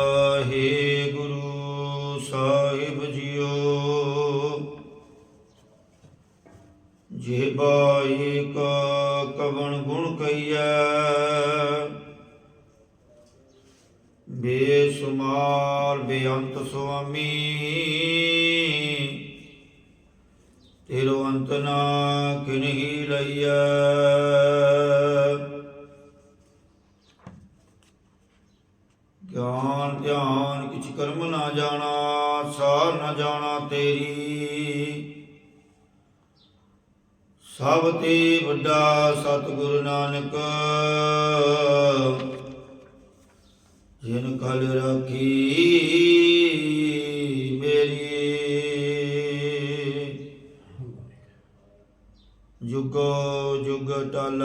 ਵਾਹਿਗੁਰੂ ਸਾਹਿਬ JIO. ਜਿਹਵਾ ਏਕ ਕਵਣ ਗੁਣ ਕਹੀਐ, ਬੇਸੁਮਾਰ ਬੇਅੰਤ ਸੁਆਮੀ। ਤੇਰੋ ਅੰਤ ਨਾ ਕਿਨਹੀ ਲਈਐ। ਗਿਆਨ ਧਿਆਨ ਕਿਛ ਕਰਮ ਨਾ ਜਾਣਾ, ਸਾਰ ਨਾ ਜਾਣਾ ਤੇਰੀ। ਸਭ ਤੇ ਵੱਡਾ ਸਤਿਗੁਰੂ ਨਾਨਕ, ਜਿਨ ਕਲ ਰਾਖੀ ਮੇਰੀ। ਜੁਗੋ ਜੁਗ ਟਲ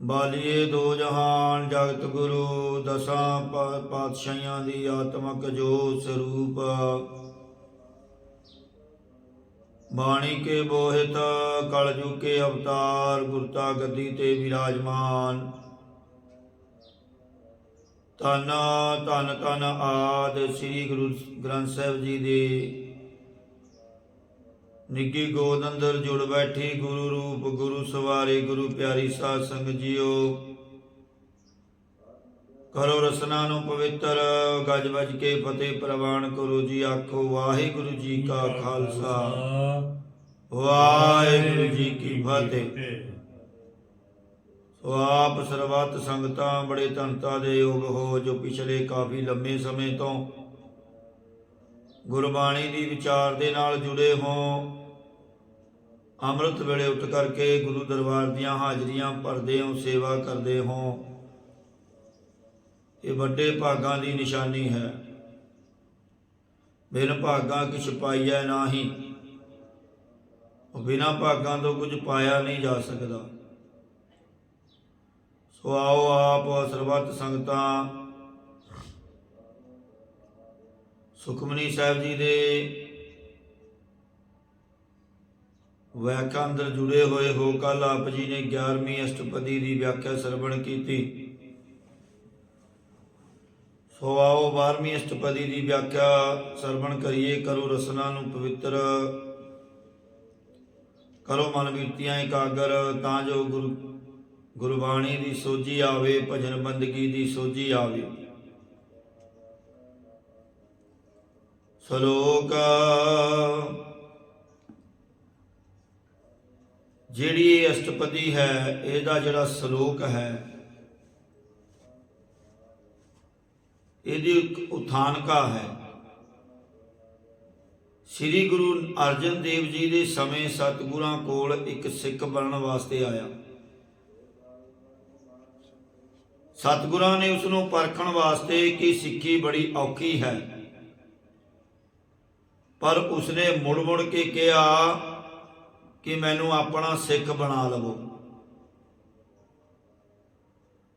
ਬਾਲੀਏ ਦੋ ਜਹਾਨ, ਜਗਤ ਗੁਰੂ ਦਸਾਂ ਪਾਤਸ਼ਾਹੀਆਂ ਦੀ ਆਤਮਕ ਜੋਤ ਸਰੂਪ। ਬਾਣੀ ਕੇ ਬੋਹਿਤ ਕਲਯੁਗ ਕੇ ਅਵਤਾਰ, ਗੁਰਤਾ ਗੱਦੀ ਤੇ ਵਿਰਾਜਮਾਨ। ਧੰਨ ਧੰਨ ਧੰਨ ਆਦਿ ਸ੍ਰੀ ਗੁਰੂ ਗ੍ਰੰਥ ਸਾਹਿਬ ਜੀ ਦੇ ਨਿੱਘੀ ਗੋਦ ਅੰਦਰ ਜੁੜ ਬੈਠੀ ਗੁਰੂ ਰੂਪ ਗੁਰੂ ਸਵਾਰੇ ਗੁਰੂ ਪਿਆਰੀ ਸਾਧ ਸੰਗਤ ਜੀਓ। ਕਰੋ ਰਸਨਾ ਨੂੰ ਪਵਿੱਤਰ, ਗੱਜ ਵੱਜ ਕੇ ਫਤਿਹ ਪ੍ਰਵਾਨ ਕਰੋ ਜੀ। ਆਖੋ ਵਾਹਿਗੁਰੂ ਜੀ ਕਾ ਖਾਲਸਾ, ਵਾਹਿਗੁਰੂ ਜੀ ਕੀ ਫਤਿਹ। ਸੋ ਆਪ ਸਰਬੱਤ ਸੰਗਤਾਂ ਬੜੇ ਧੰਨਤਾ ਦੇ ਯੋਗ ਹੋ, ਜੋ ਪਿਛਲੇ ਕਾਫੀ ਲੰਮੇ ਸਮੇਂ ਤੋਂ ਗੁਰਬਾਣੀ ਦੀ ਵਿਚਾਰ ਦੇ ਨਾਲ ਜੁੜੇ ਹੋ। ਅੰਮ੍ਰਿਤ ਵੇਲੇ ਉੱਠ ਕਰਕੇ ਗੁਰੂ ਦਰਬਾਰ ਦੀਆਂ ਹਾਜ਼ਰੀਆਂ ਭਰਦੇ ਹੋ, ਸੇਵਾ ਕਰਦੇ ਹੋ। ਇਹ ਵੱਡੇ ਭਾਗਾਂ ਦੀ ਨਿਸ਼ਾਨੀ ਹੈ। ਬਿਨ ਭਾਗਾਂ ਕਿਛ ਪਾਈਐ ਨਾਹੀ। ਬਿਨਾਂ ਭਾਗਾਂ ਤੋਂ ਕੁਝ ਪਾਇਆ ਨਹੀਂ ਜਾ ਸਕਦਾ। ਸੋ ਆਓ ਆਪ ਸਰਬੱਤ ਸੰਗਤਾਂ ਸੁਖਮਨੀ ਸਾਹਿਬ ਜੀ ਦੇ ਵਿਆਖਿਆ ਅੰਦਰ ਜੁੜੇ ਹੋਏ ਹੋ। ਕੱਲ ਆਪ ਜੀ ਨੇ 11ਵੀਂ ਅਸ਼ਟਪਦੀ ਦੀ ਵਿਆਖਿਆ ਸਰਵਣ ਕੀਤੀ। ਸੋ ਆਓ 12ਵੀਂ ਅਸ਼ਟਪਦੀ ਦੀ ਵਿਆਖਿਆ ਸਰਵਣ ਕਰੀਏ। ਕਰੋ ਰਸਨਾ ਨੂੰ ਪਵਿੱਤਰ, ਕਰੋ ਮਨ ਬਿਰਤੀਆਂ ਇਕਾਗਰ, ਤਾਂ ਜੋ ਗੁਰਬਾਣੀ ਦੀ ਸੋਝੀ ਆਵੇ, ਭਜਨ ਬੰਦਗੀ ਦੀ ਸੋਝੀ ਆਵੇ। ਸ਼ਲੋਕ ਜਿਹੜੀ ਇਹ ਅਸ਼ਟਪਦੀ ਹੈ, ਇਹਦਾ ਜਿਹੜਾ ਸ਼ਲੋਕ ਹੈ, ਇਹਦੀ ਇੱਕ ਉਥਾਨਕਾ ਹੈ। ਸ੍ਰੀ ਗੁਰੂ ਅਰਜਨ ਦੇਵ ਜੀ ਦੇ ਸਮੇਂ ਸਤਿਗੁਰਾਂ ਕੋਲ ਇੱਕ ਸਿੱਖ ਬਣਨ ਵਾਸਤੇ ਆਇਆ। ਸਤਿਗੁਰਾਂ ਨੇ ਉਸ ਨੂੰ ਪਰਖਣ ਵਾਸਤੇ ਕਿ ਸਿੱਖੀ ਬੜੀ ਔਖੀ ਹੈ, ਪਰ ਉਸਨੇ ਮੁੜ ਮੁੜ ਕੇ ਕਿਹਾ ਕਿ ਮੈਨੂੰ ਆਪਣਾ ਸਿੱਖ ਬਣਾ ਲਵੋ।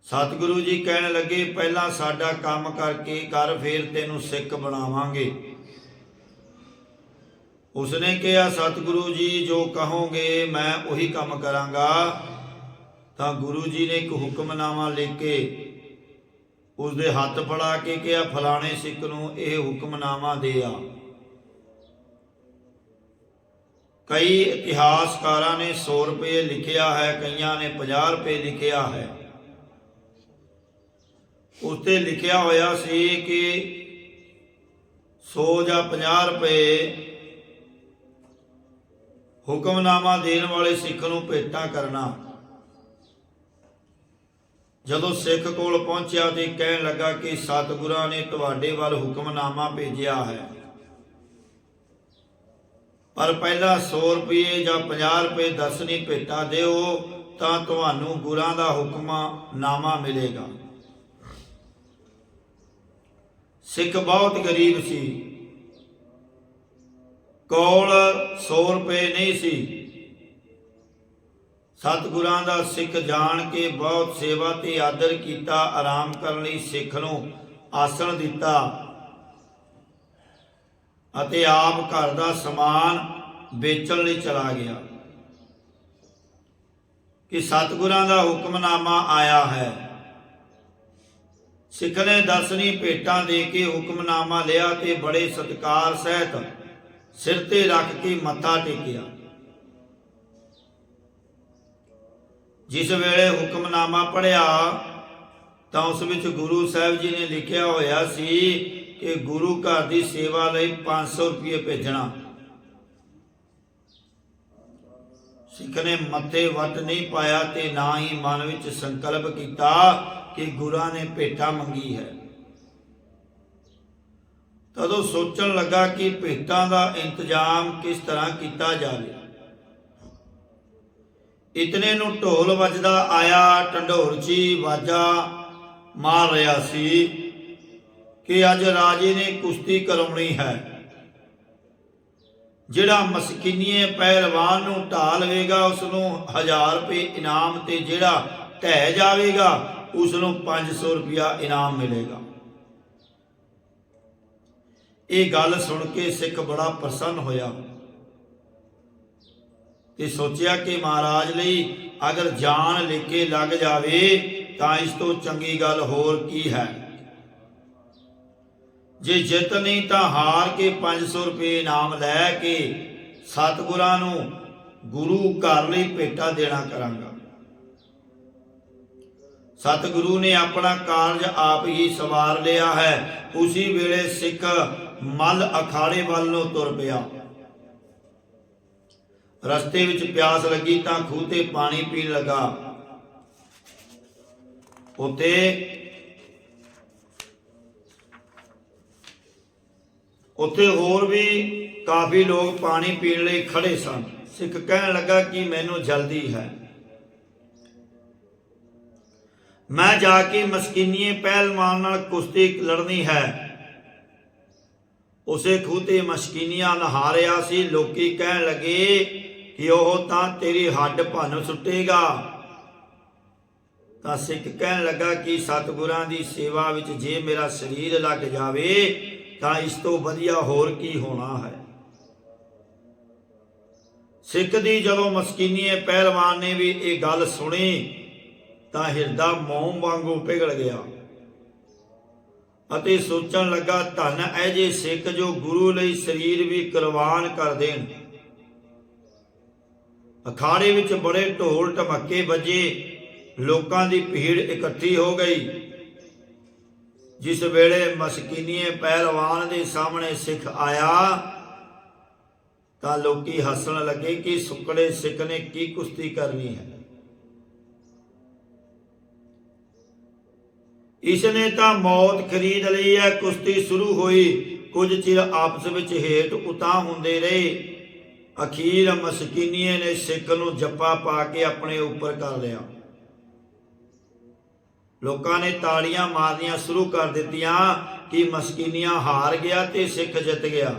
ਸਤਿਗੁਰੂ ਜੀ ਕਹਿਣ ਲੱਗੇ, ਪਹਿਲਾਂ ਸਾਡਾ ਕੰਮ ਕਰਕੇ ਕਰ, ਫਿਰ ਤੈਨੂੰ ਸਿੱਖ ਬਣਾਵਾਂਗੇ। ਉਸਨੇ ਕਿਹਾ, ਸਤਿਗੁਰੂ ਜੀ ਜੋ ਕਹੋਗੇ ਮੈਂ ਉਹੀ ਕੰਮ ਕਰਾਂਗਾ। ਤਾਂ ਗੁਰੂ ਜੀ ਨੇ ਇੱਕ ਹੁਕਮਨਾਮਾ ਲਿਖ ਕੇ ਉਸਦੇ ਹੱਥ ਫੜਾ ਕੇ ਕਿਹਾ, ਫਲਾਣੇ ਸਿੱਖ ਨੂੰ ਇਹ ਹੁਕਮਨਾਮਾ ਦੇ ਆ। ਕਈ ਇਤਿਹਾਸਕਾਰਾਂ ਨੇ 100 ਰੁਪਏ ਲਿਖਿਆ ਹੈ, ਕਈਆਂ ਨੇ 50 ਰੁਪਏ ਲਿਖਿਆ ਹੈ। ਉੱਤੇ ਲਿਖਿਆ ਹੋਇਆ ਸੀ ਕਿ 100 ਜਾਂ 50 ਰੁਪਏ ਹੁਕਮਨਾਮਾ ਦੇਣ ਵਾਲੇ ਸਿੱਖ ਨੂੰ ਭੇਟਾ ਕਰਨਾ। ਜਦੋਂ ਸਿੱਖ ਕੋਲ ਪਹੁੰਚਿਆ ਤੇ ਕਹਿਣ ਲੱਗਾ ਕਿ ਸਤਿਗੁਰਾਂ ਨੇ ਤੁਹਾਡੇ ਵੱਲ ਹੁਕਮਨਾਮਾ ਭੇਜਿਆ ਹੈ, ਪਰ ਪਹਿਲਾਂ 100 ਰੁਪਏ ਜਾਂ 50 ਰੁਪਏ ਦਸਵੀਂ ਭੇਟਾ ਦਿਓ, ਤਾਂ ਤੁਹਾਨੂੰ ਗੁਰਾਂ ਦਾ ਹੁਕਮਨਾਮਾ ਮਿਲੇਗਾ। ਸਿੱਖ ਬਹੁਤ ਗਰੀਬ ਸੀ, ਕੋਲ 100 ਰੁਪਏ ਨਹੀਂ ਸੀ। ਸਤਿਗੁਰਾਂ ਦਾ ਸਿੱਖ ਜਾਣ ਕੇ ਬਹੁਤ ਸੇਵਾ ਤੇ ਆਦਰ ਕੀਤਾ। ਆਰਾਮ ਕਰਨ ਲਈ ਸਿੱਖ ਨੂੰ ਆਸਣ ਦਿੱਤਾ ਅਤੇ ਆਪ ਘਰ ਦਾ ਸਮਾਨ ਵੇਚਣ ਲਈ ਚਲਾ ਗਿਆ। कि सतगुरां दा हुक्मनामा आया है। सिख ने दर्शनी भेटां दे के हुक्मनामा लिया ते बड़े सत्कार सहित सिर ते रख के मत्था टेकिया। जिस वेले हुक्मनामा पढ़िया तां उस विच गुरु साहिब जी ने लिखिया होया सी कि गुरु घर की सेवा लई 500 रुपये भेजना। सिख ने मत्थे वट नहीं पाया ते ना ही मन विच संकल्प किया कि गुरां ने भेटा मंगी है। तदों सोचण लगा कि भेटां दा इंतजाम किस तरह किया जाए। इतने नूं ढोल वजदा आया। ढंढोरची वाजा मार रहा सी कि अज राजे ने कुश्ती करवाउणी है। जिहड़ा मसकीनीए पहलवान नूं ढा लवेगा उसनूं 1000 रुपये इनाम ते जिहड़ा ढह जावेगा उसनूं 500 रुपया इनाम मिलेगा। ये गल सुन के सिख बड़ा प्रसन्न होया ते सोचिया कि महाराज लई अगर जान लेके लग जावे तां इस तो चंगी गल होर की है। जे जित नहीं तो हार के 500 रुपये इनाम लैके सतगुरां नूं गुरु घर लई भेटा देना करांगा। सतगुरु ने अपना कारज आप ही सवार लिया है। उसी वेले सिख मल अखाड़े वाल नूं तुर पिया। रस्ते विच प्यास लगी तां खूह ते पानी पीण लगा। उत्थे होर भी काफ़ी लोग पानी पीण लई खड़े सन। सिख कहण लगा कि मैनूं जल्दी है, मैं जाके मसकीनीए पहलवान नाल कुश्ती लड़नी है। उसे खूह ते मसकीनिया नहा रहा सी। लोकी कहण लगे कि ओह तां तेरी हड्ड भन्न सुट्टेगा। तां सिख कहण लगा कि सतगुरां दी सेवा विच जे मेरा शरीर लग जावे तां इस तो वधिया होर की होना है। सिख दी जदों मसकीनीए पहलवान ने भी ये गल सुनी तां हिरदा मोम वांगू पिघल गया अते सोचण लगा धन ऐजे सिख जो गुरु लई शरीर भी कुर्बान कर देण। अखाड़े विच बड़े ढोल ढमक्के बजे। लोकां दी भीड़ इकट्ठी हो गई। जिस वेले मसकीनीए पहलवान दे सामने सिख आया तां लोकी हसन लगे कि सुकड़े सिख ने की कुश्ती करनी है। इसने तां मौत खरीद लई है। कुश्ती शुरू हुई। कुछ चिर आपस विच हेठ उतां हुंदे रहे। अखीर मसकीनीए ने सिख नूं जप्पा पा के अपने उपर कर लिया। लोकां ने ताड़ियां मारनियां शुरू कर दित्तियां कि मसकीनिया हार गया ते सिख जित गया।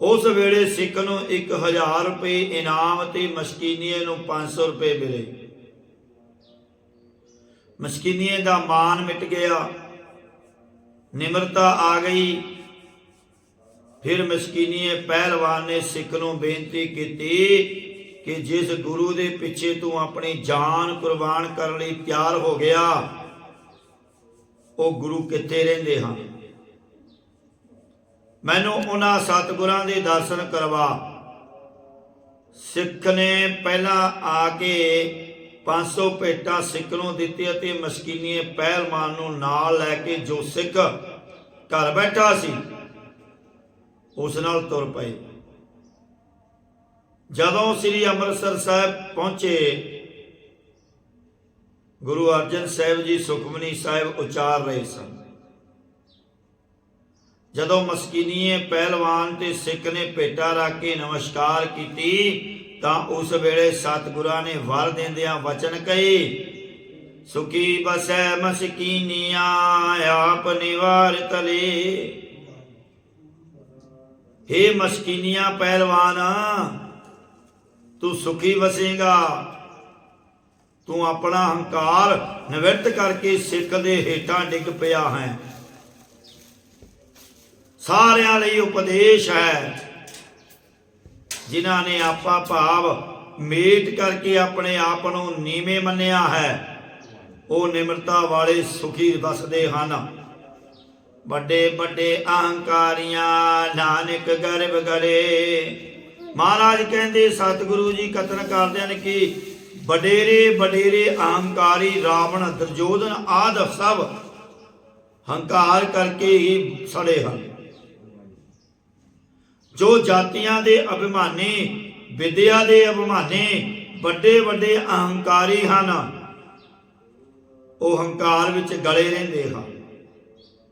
उस वेले सिख नूं 1000 रुपये इनाम ते मसकीनीए नूं 500 रुपये मिले। मसकीनीए दा मान मिट गया, निमरता आ गई। फिर मसकीनीए पहलवान ने सिख नूं बेनती की कि जिस गुरु दे पिछे तू अपनी जान कुर्बान करने लई तैयार हो गया वो गुरु कित्थे रहिंदे हन। मैनूं उन्हां सतगुरां दे दर्शन करवा। सिख ने पहला आके 500 भेटां सिख नूं दित्ती अते मसकीनीए पहलवान नूं नाल लैके जो सिख घर बैठा सी उस नाल तुर पए। जदों श्री अमृतसर साहिब पहुंचे गुरु अर्जन साहिब जी सुखमनी साहिब उचार रहे सन। जदों मसकीनीए पहलवान ते सिख ने भेटा रख के नमस्कार की तां उस वेले सतगुरां ने वर देंदियां वचन कहे, सुखी बसै मसकीनिया आप निवार तले। हे मसकीनिया पहलवान तू सुखी वसेगा। तू अपना हंकार निवृत्त करके सिख दे हेठां डिग पिया है। सारियां लई उपदेश है। जिन्हां ने आपा भाव ਮੇਟ ਕਰਕੇ ਆਪਣੇ ਆਪ ਨੂੰ ਨੀਵੇਂ ਮੰਨਿਆ ਹੈ, ਉਹ ਨਿਮਰਤਾ ਵਾਲੇ ਸੁਖੀ ਵਸਦੇ ਹਨ। ਵੱਡੇ ਵੱਡੇ ਅਹੰਕਾਰੀਆਂ ਨਾਨਕ ਗਰਭ ਗਲੇ। ਮਹਾਰਾਜ ਕਹਿੰਦੇ, ਸਤਿਗੁਰੂ ਜੀ ਕਥਨ ਕਰਦੇ ਹਨ ਕਿ ਵਡੇਰੇ ਵਡੇਰੇ ਅਹੰਕਾਰੀ ਰਾਵਣ, ਦੁਰਯੋਧਨ ਆਦਿ ਸਭ ਹੰਕਾਰ ਕਰਕੇ ਹੀ ਸੜੇ ਹਨ। ਜੋ ਜਾਤੀਆਂ ਦੇ ਅਭਿਮਾਨੀ, ਵਿਦਿਆ ਦੇ ਅਭਿਮਾਨੀ, ਵੱਡੇ ਵੱਡੇ ਅਹੰਕਾਰੀ ਹਨ, ਉਹ ਹੰਕਾਰ ਵਿੱਚ ਗਲੇ ਰਹਿੰਦੇ ਹਨ।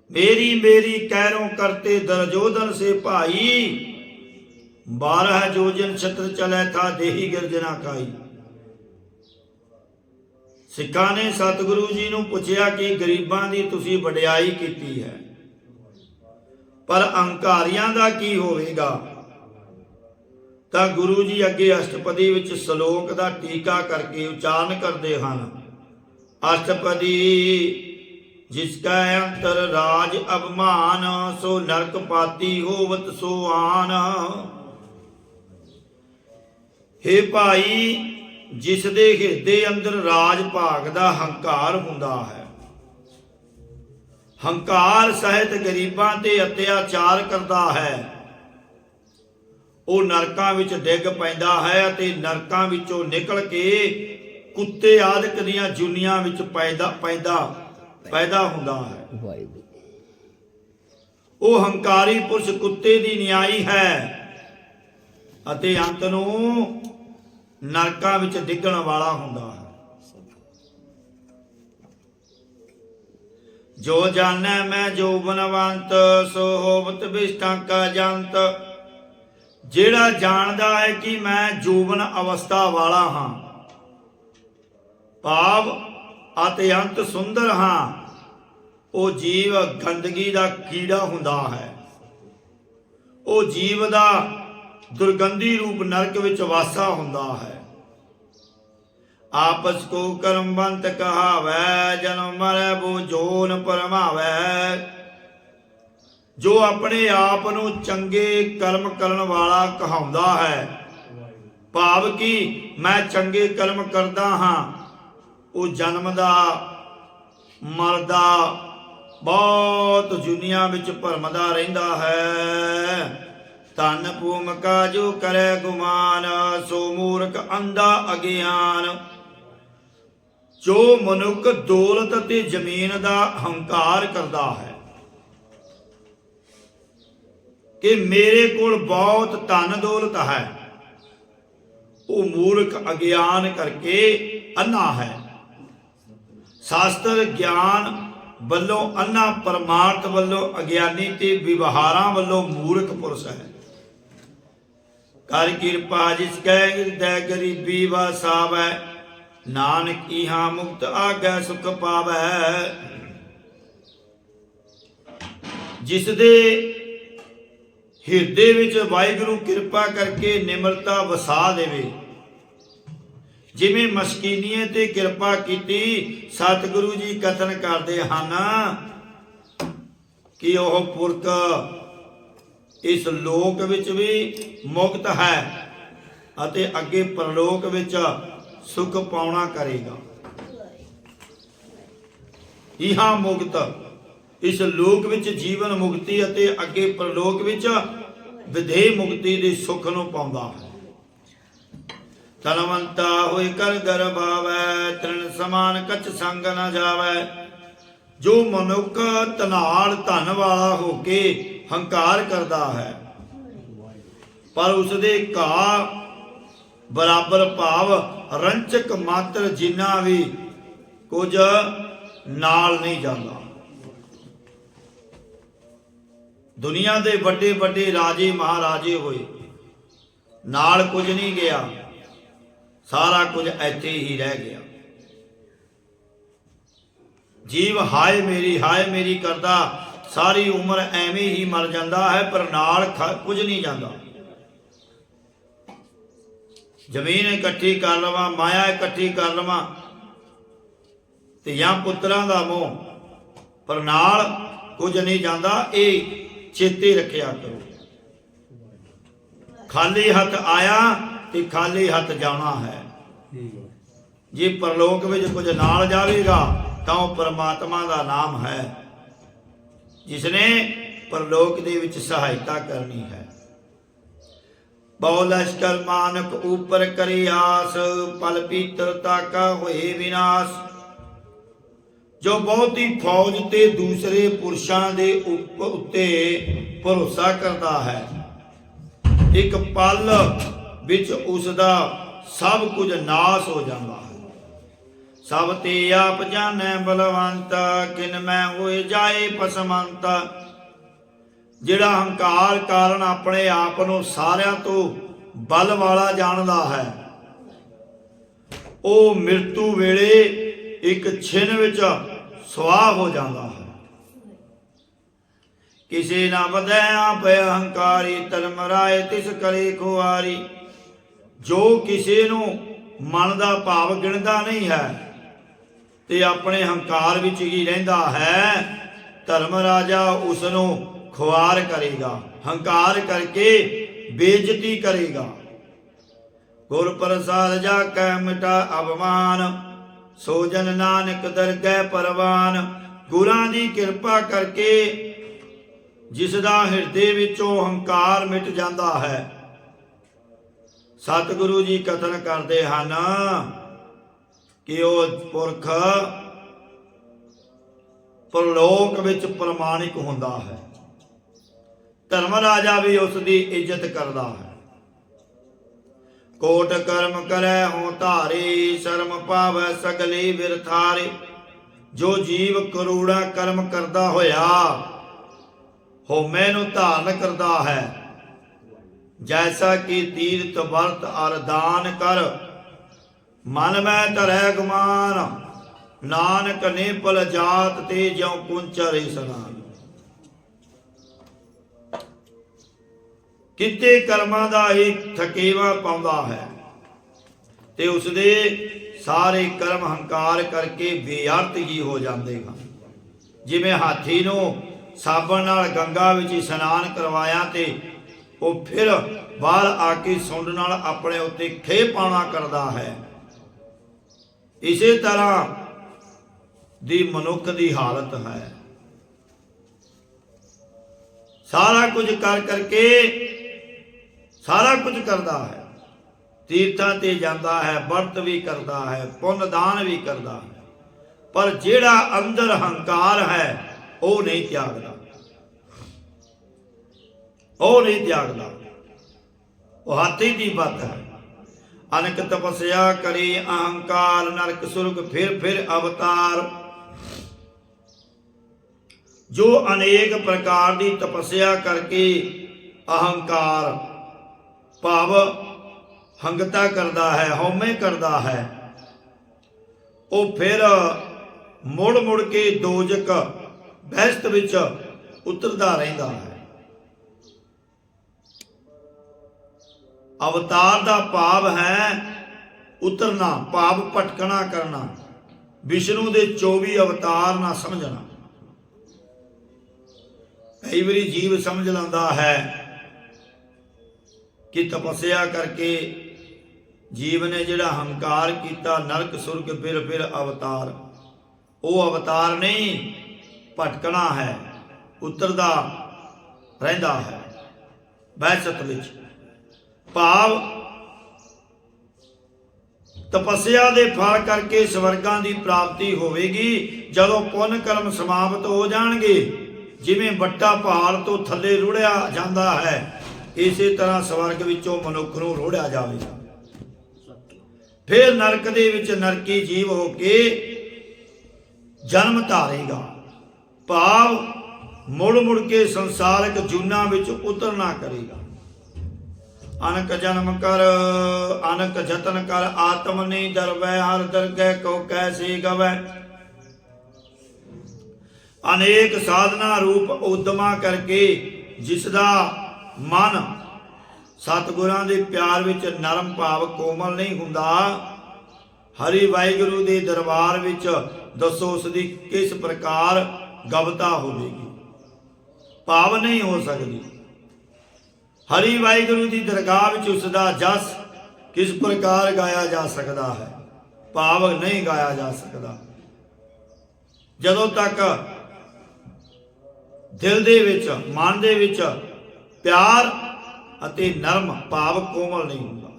ਮੇਰੀ ਮੇਰੀ ਕਹਿਰੋਂ ਕਰਤੇ ਦੁਰਯੋਧਨ ਸੇ ਭਾਈ, 12 ਜੋਜਨ ਛਤਰ ਚਲੇ ਥਾ ਦੇਹੀ ਗਿਰਜਨਾ ਕਾਈ। ਸਿੱਖਾਂ ਨੇ ਸਤਿਗੁਰੂ ਜੀ ਨੂੰ ਪੁੱਛਿਆ ਕਿ ਗਰੀਬਾਂ ਦੀ ਤੁਸੀਂ ਵਡਿਆਈ ਕੀਤੀ ਹੈ, ਪਰ ਅਹੰਕਾਰੀਆਂ ਦਾ ਕੀ ਹੋਵੇਗਾ? ਤਾਂ ਗੁਰੂ ਜੀ ਅੱਗੇ ਅਸ਼ਟਪਦੀ ਵਿੱਚ ਸ਼ਲੋਕ ਦਾ ਟੀਕਾ ਕਰਕੇ ਉਚਾਰਨ ਕਰਦੇ ਹਨ। ਅਸ਼ਟਪਦੀ ਜਿਸ ਕਾ ਅੰਤਰ ਰਾਜ ਅਭਮਾਨ, ਸੋ ਨਰਕ ਪਾਤੀ ਹੋਵਤ ਸੋ ਆਨ। ਹੇ ਭਾਈ, ਜਿਸ ਦੇ ਹਿਰਦੇ ਅੰਦਰ ਰਾਜ ਭਾਗ ਦਾ ਹੰਕਾਰ ਹੁੰਦਾ ਹੈ, ਹੰਕਾਰ ਸਹਿਤ ਗਰੀਬਾਂ ਤੇ ਅਤਿਆਚਾਰ ਕਰਦਾ ਹੈ, ਉਹ ਨਰਕਾਂ ਵਿੱਚ ਡਿੱਗ ਪੈਂਦਾ ਹੈ ਅਤੇ ਨਰਕਾਂ ਵਿੱਚੋਂ ਨਿਕਲ ਕੇ ਕੁੱਤੇ ਆਦਿਕ ਦੀਆਂ ਜੁਨੀਆਂ ਵਿੱਚ ਪੈਦਾ ਹੁੰਦਾ ਹੈ। ਉਹ ਹੰਕਾਰੀ ਪੁਰਸ਼ ਕੁੱਤੇ ਦੀ ਨਿਆਈ ਹੈ ਅਤੇ ਅੰਤ ਨੂੰ ਨਰਕਾਂ ਵਿੱਚ ਡਿੱਗਣ ਵਾਲਾ ਹੁੰਦਾ ਹੈ। ਜੋ ਜਾਣੈ ਮੈਂ ਜੋਬਨਵੰਤ, ਸੋ ਹੋਵਤ ਵਿਸ਼ਟਾਂ ਕਾ ਜੰਤ। ਜਿਹੜਾ ਜਾਣਦਾ ਹੈ ਕਿ ਮੈਂ ਜੋਬਨ ਅਵਸਥਾ ਵਾਲਾ ਹਾਂ, ਭਾਵ ਅਤੇ ਅੰਤ ਸੁੰਦਰ ਹਾਂ, ਉਹ ਜੀਵ ਗੰਦਗੀ ਦਾ ਕੀੜਾ ਹੁੰਦਾ ਹੈ। ਉਹ ਜੀਵ ਦਾ ਦੁਰਗੰਧੀ ਰੂਪ ਨਰਕ ਵਿੱਚ ਵਾਸਾ ਹੁੰਦਾ ਹੈ। ਆਪਸ ਕੋ ਕਰਮਵੰਤ ਕਹਾਵੈ, ਜਨਮ ਮਰੈ ਬੋ ਜੋਨ ਪਰਮਾਵੈ। ਜੋ ਆਪਣੇ ਆਪ ਨੂੰ ਚੰਗੇ ਕਰਮ ਕਰਨ ਵਾਲਾ ਕਹਾਉਂਦਾ ਹੈ, ਭਾਵ ਕਿ ਮੈਂ ਚੰਗੇ ਕਰਮ ਕਰਦਾ ਹਾਂ, ਉਹ ਜਨਮਦਾ ਮਰਦਾ ਬਹੁਤ ਦੁਨੀਆ ਵਿੱਚ ਭਰਮਦਾ ਰਹਿੰਦਾ ਹੈ। ਧਨ ਭੂਮਿਕਾ ਜੋ ਕਰੈ ਗੁਮਾਨ, ਸੋ ਮੂਰਖ ਅੰਧਾ ਅਗਿਆਨ। ਜੋ ਮਨੁੱਖ ਦੌਲਤ ਅਤੇ ਜ਼ਮੀਨ ਦਾ ਹੰਕਾਰ ਕਰਦਾ ਹੈ ਕਿ ਮੇਰੇ ਕੋਲ ਬਹੁਤ ਧਨ ਦੌਲਤ ਹੈ, ਉਹ ਮੂਰਖ ਅਗਿਆਨ ਕਰਕੇ ਅੰਨਾ ਹੈ। ਸ਼ਾਸਤਰ ਗਿਆਨ ਵੱਲੋਂ ਅੰਨਾ, ਪਰਮਾਰਥ ਵੱਲੋਂ ਅਗਿਆਨੀ ਤੇ ਵਿਵਹਾਰਾਂ ਵੱਲੋਂ ਮੂਰਖ ਪੁਰਸ਼ ਹੈ। ਕਰ ਕਿਰਪਾ ਜਿਸ ਕੈ ਹਿਰਦੈ ਗਰੀਬੀ ਵਸਾਵੈ, ਨਾਨਕ ਇਹਾ ਮੁਕਤ ਆਗੈ ਸੁਖ ਪਾਵੈ। ਜਿਸ ਦੇ ਹਿਰਦੇ ਵਿੱਚ ਵਾਹਿਗੁਰੂ ਕਿਰਪਾ ਕਰਕੇ ਨਿਮਰਤਾ ਵਸਾ ਦੇਵੇ, ਜਿਵੇਂ ਮਸਕੀਨੀਏ ਤੇ ਕਿਰਪਾ ਕੀਤੀ, ਸਤਿਗੁਰੂ ਜੀ ਕਥਨ ਕਰਦੇ ਹਨ ਕਿ ਉਹ ਪੁਰਖ ਇਸ ਲੋਕ ਵਿੱਚ ਵੀ ਮੁਕਤ ਹੈ ਅਤੇ ਅੱਗੇ ਪਰਲੋਕ ਵਿੱਚ ਸੁਖ ਪਾਉਣਾ ਕਰੇਗਾ। ਇਹਾ ਮੁਕਤ, ਇਸ ਲੋਕ ਵਿੱਚ ਜੀਵਨ ਮੁਕਤੀ ਅਤੇ ਅੱਗੇ ਪਰਲੋਕ ਵਿੱਚ ਵਿਦੇਹ ਮੁਕਤੀ ਦੇ ਸੁਖ ਨੂੰ ਪਾਉਂਦਾ ਹੈ। ਧਨਵੰਤਾ ਹੋਇ ਕਰ ਗਰਭਾਵੈ, ਤ੍ਰਿਣ ਸਮਾਨ ਕਛ ਸੰਗ ਨ ਜਾਵੈ। ਜੋ ਮਨੁੱਖ ਧਨਾਲ ਧਨ ਵਾਲਾ ਹੋ ਕੇ ਹੰਕਾਰ ਕਰਦਾ ਹੈ, ਪਰ ਉਸਦੇ ਘਾ ਬਰਾਬਰ ਭਾਵ ਰੰਚਕ ਮਾਤਰ ਜਿੰਨਾ ਵੀ ਕੁਝ ਨਾਲ ਨਹੀਂ ਜਾਂਦਾ। ਦੁਨੀਆ ਦੇ ਵੱਡੇ ਵੱਡੇ ਰਾਜੇ ਮਹਾਰਾਜੇ ਹੋਏ, ਨਾਲ ਕੁਝ ਨਹੀਂ ਗਿਆ, ਸਾਰਾ ਕੁਝ ਇੱਥੇ ਹੀ ਰਹਿ ਗਿਆ। ਜੀਵ ਹਾਏ ਮੇਰੀ ਕਰਦਾ ਸਾਰੀ ਉਮਰ ਐਵੇਂ ਹੀ ਮਰ ਜਾਂਦਾ ਹੈ, ਪਰ ਨਾਲ ਕੁਝ ਨਹੀਂ ਜਾਂਦਾ। ਜ਼ਮੀਨ ਇਕੱਠੀ ਕਰ ਲਵਾਂ, ਮਾਇਆ ਇਕੱਠੀ ਕਰ ਲਵਾਂ, ਧੀਆਂ ਪੁੱਤਰਾਂ ਦਾ ਮੋਹ, ਪਰ ਨਾਲ ਕੁਝ ਨਹੀਂ ਜਾਂਦਾ। ਇਹ ਚੇਤੇ ਰੱਖਿਆ ਕਰੋ। ਖਾਲੀ ਹੱਥ ਆਇਆ ਤੇ ਖਾਲੀ ਹੱਥ ਜਾਣਾ ਹੈ। ਜੇ ਪਰਲੋਕ ਵਿੱਚ ਕੁਝ ਨਾਲ ਜਾਵੇਗਾ ਤਾਂ ਉਹ ਪਰਮਾਤਮਾ ਦਾ ਨਾਮ ਹੈ, ਜਿਸ ਨੇ ਪਰਲੋਕ ਦੇ ਵਿੱਚ ਸਹਾਇਤਾ ਕਰਨੀ ਹੈ। ਬਹੁ ਲਸ਼ਕਰ ਮਾਨਕ ਉਪਰ ਕਰੀ ਆਸ, ਪਲ ਪੀਤਰਤਾ ਕਾ ਹੋਏ ਵਿਨਾਸ਼। ਜੋ ਬਹੁਤੀ ਫੌਜ ਤੇ ਦੂਸਰੇ ਪੁਰਸ਼ਾਂ ਦੇ ਉੱਤੇ ਭਰੋਸਾ ਕਰਦਾ ਹੈ, ਇੱਕ ਪਲ ਵਿੱਚ ਉਸ ਦਾ ਸਭ ਕੁਝ ਨਾਸ ਹੋ ਜਾਂਦਾ ਹੈ। ਸਭ ਤੇ ਆਪ ਜਾਣੈ ਬਲਵੰਤ, ਕਿਨ ਮੈਂ ਹੋਏ ਜਾਏ ਪਸਮੰਤ। ਜਿਹੜਾ ਹੰਕਾਰ ਕਾਰਨ ਆਪਣੇ ਆਪ ਨੂੰ ਸਾਰਿਆਂ ਤੋਂ ਬਲ ਵਾਲਾ ਜਾਣਦਾ ਹੈ, ਉਹ ਮ੍ਰਿਤੂ ਵੇਲੇ ਇੱਕ ਛਿਨ ਵਿੱਚ ਸਵਾਹ ਹੋ ਜਾਂਦਾ ਹੈ। ਕਿਸੇ ਨਾ ਵਧੈ ਆਪ ਹੰਕਾਰੀ, ਧਰਮ ਰਾਏ ਤਿਸ ਕਰੇ ਖੁਆਰੀ। ਜੋ ਕਿਸੇ ਨੂੰ ਮਨ ਦਾ ਭਾਵ ਗਿਣਦਾ ਨਹੀਂ ਹੈ ਤੇ ਆਪਣੇ ਹੰਕਾਰ ਵਿੱਚ ਹੀ ਰਹਿੰਦਾ ਹੈ, ਧਰਮ ਰਾਜਾ ਉਸ ਨੂੰ ਖੁਆਰ ਕਰੇਗਾ, ਹੰਕਾਰ ਕਰਕੇ ਬੇਇੱਜ਼ਤੀ ਕਰੇਗਾ। ਗੁਰ ਪ੍ਰਸਾਦ ਜਾ ਕੈ ਮਿਟਾ ਅਭਮਾਨ, ਸੋ ਜਨ ਨਾਨਕ ਦਰਗਹਿ ਪਰਵਾਨ। ਗੁਰਾਂ ਦੀ ਕਿਰਪਾ ਕਰਕੇ ਜਿਸ ਦਾ ਹਿਰਦੇ ਵਿੱਚੋਂ ਹੰਕਾਰ ਮਿਟ ਜਾਂਦਾ ਹੈ। ਸਤਿਗੁਰੂ ਜੀ ਕਥਨ ਕਰਦੇ ਹਨ ਕਿ ਉਹ ਪੁਰਖ ਪਰਲੋਕ ਵਿੱਚ ਪ੍ਰਮਾਣਿਕ ਹੁੰਦਾ ਹੈ। ਧਰਮ ਰਾਜਾ ਵੀ ਉਸ ਦੀ ਇੱਜ਼ਤ ਕਰਦਾ ਹੈ। ਕੋਟ ਕਰਮ ਕਰੈ ਹੋ ਧਾਰੇ, ਸ਼ਰਮ ਪਾਵੈ ਸਗਲੇ ਵਿਰਥਾਰੇ। ਜੋ ਜੀਵ ਕਰੋੜਾ ਕਰਮ ਕਰਦਾ ਹੋਇਆ ਹਉਮੈ ਨੂੰ ਧਾਰਨ ਕਰਦਾ ਹੈ, ਜੈਸਾ ਕਿ ਤੀਰਥ ਵਰਤ ਅਰ ਦਾਨ ਕਰ, ਮਨ ਮੈਂ ਧਰੈ ਗੁਮਾਨ। ਨਾਨਕ ਨੇ ਪਲ ਜਾਤ ਤੇ ਜਿਉ ਕੁੰਚਰ ਇਸਨਾਨ। ਕਿਤੇ ਕਰਮਾਂ ਦਾ ਹੀ ਥਕੇਵਾ ਪਾਉਂਦਾ ਹੈ ਤੇ ਉਸਦੇ ਸਾਰੇ ਕਰਮ ਹੰਕਾਰ ਕਰਕੇ ਬੇਅਰਥ ਹੀ ਹੋ ਜਾਂਦੇ ਹਨ। ਜਿਵੇਂ ਹਾਥੀ ਨੂੰ ਸਾਬਣ ਨਾਲ ਗੰਗਾ ਵਿੱਚ ਇਸ਼ਨਾਨ ਕਰਵਾਇਆ ਤੇ ਉਹ ਫਿਰ ਬਾਹਰ ਆ ਕੇ ਸੁੰਡ ਨਾਲ ਆਪਣੇ ਉੱਤੇ ਖੇਹ ਪਾਉਣਾ ਕਰਦਾ ਹੈ, ਇਸੇ ਤਰ੍ਹਾਂ ਦੀ ਮਨੁੱਖ ਦੀ ਹਾਲਤ ਹੈ। ਸਾਰਾ ਕੁਝ ਕਰ ਕਰਕੇ ਸਾਰਾ ਕੁਝ ਕਰਦਾ ਹੈ, ਤੀਰਥਾਂ ਤੇ ਜਾਂਦਾ ਹੈ, ਵਰਤ ਵੀ ਕਰਦਾ ਹੈ, ਪੁੰਨ ਦਾਨ ਵੀ ਕਰਦਾ ਹੈ, ਪਰ ਜਿਹੜਾ ਅੰਦਰ ਹੰਕਾਰ ਹੈ ਉਹ ਨਹੀਂ ਤਿਆਗਦਾ, ਉਹ ਨਹੀਂ ਤਿਆਗਦਾ। ਉਹ ਹਾਥੀ ਦੀ ਬਾਤ ਹੈ। ਅਨਕ ਤਪੱਸਿਆ ਕਰੀ ਅਹੰਕਾਰ, ਨਰਕ ਸੁਰਗ ਫਿਰ ਅਵਤਾਰ। ਜੋ ਅਨੇਕ ਪ੍ਰਕਾਰ ਦੀ ਤਪੱਸਿਆ ਕਰਕੇ ਅਹੰਕਾਰ ਭਾਵ ਹੰਗਤਾ ਕਰਦਾ ਹੈ, ਹਉਮੈ ਕਰਦਾ ਹੈ, ਉਹ ਫਿਰ ਮੁੜ ਮੁੜ ਕੇ ਦੋਜਕ ਬਹਿਸ਼ਤ ਵਿੱਚ ਉਤਰਦਾ ਰਹਿੰਦਾ ਹੈ। ਅਵਤਾਰ ਦਾ ਭਾਵ ਹੈ ਉਤਰਨਾ, ਭਾਵ ਭਟਕਣਾ ਕਰਨਾ। ਵਿਸ਼ਨੂੰ ਦੇ 24 ਅਵਤਾਰ ਨਾ ਸਮਝਣਾ। ਕਈ ਵਾਰੀ ਜੀਵ ਸਮਝ ਲੈਂਦਾ ਹੈ ਕਿ ਤਪੱਸਿਆ ਕਰਕੇ ਜੀਵ ਨੇ ਜਿਹੜਾ ਹੰਕਾਰ ਕੀਤਾ, ਨਰਕ ਸੁਰਗ ਫਿਰ ਅਵਤਾਰ, ਉਹ ਅਵਤਾਰ ਨਹੀਂ, ਭਟਕਣਾ ਹੈ, ਉਤਰਦਾ ਰਹਿੰਦਾ ਹੈ ਬਹਿਸ਼ਤ ਵਿੱਚ। ਭਾਵ ਤਪੱਸਿਆ ਦੇ ਫਲ ਕਰਕੇ ਸਵਰਗਾਂ ਦੀ ਪ੍ਰਾਪਤੀ ਹੋਵੇਗੀ ਜਦੋਂ ਪੁੰਨ ਕਰਮ ਸਮਾਪਤ ਹੋ ਜਾਣਗੇ। ਜਿਵੇਂ ਵੱਟਾ ਪਹਾੜ ਤੋਂ ਥੱਲੇ ਰੁੜਿਆ ਜਾਂਦਾ ਹੈ, ਇਸੇ ਤਰ੍ਹਾਂ ਸਵਰਗ ਵਿੱਚੋਂ ਮਨੁੱਖ ਨੂੰ ਰੋੜਿਆ ਜਾਵੇਗਾ। ਫਿਰ ਨਰਕ ਦੇ ਵਿੱਚ ਨਰਕੀ ਜੀਵ ਹੋ ਕੇ ਜਨਮ ਧਾਰੇਗਾ। ਭਾਵ ਮੁੜ ਮੁੜ ਕੇ ਸੰਸਾਰਿਕ ਜੂਨਾਂ ਵਿੱਚ ਉਤਰਨਾ ਕਰੇਗਾ। ਅਨਕ ਜਨਮ ਕਰ ਅਨਕ ਜਤਨ ਕਰ, ਆਤਮ ਨਹੀਂ ਦਰਵੈ, ਹਰ ਦਰਗਹਿ ਕੋ ਕੈਸੇ ਗਵੈ। ਅਨੇਕ ਸਾਧਨਾ ਰੂਪ ਉਦਮਾ ਕਰਕੇ ਜਿਸ ਦਾ ਮਨ ਸਤਿਗੁਰਾਂ ਦੇ ਪਿਆਰ ਵਿੱਚ ਨਰਮ ਭਾਵ ਕੋਮਲ ਨਹੀਂ ਹੁੰਦਾ, ਹਰੀ ਵਾਹਿਗੁਰੂ ਦੇ ਦਰਬਾਰ ਵਿੱਚ ਦੱਸੋ ਉਸ ਦੀ ਕਿਸ ਪ੍ਰਕਾਰ ਗਵਤਾ ਹੋਵੇਗੀ, ਭਾਵ ਨਹੀਂ ਹੋ ਸਕਦੀ। ਹਰੀ ਵਾਹਿਗੁਰੂ ਦੀ ਦਰਗਾਹ ਵਿੱਚ ਉਸ ਦਾ ਜਸ किस प्रकार गाया जा सकता है, भाव नहीं गाया जा सकता। जदों तक दिल दे विच मन दे विच प्यार अते नरम भाव कोमल नहीं हुंदा।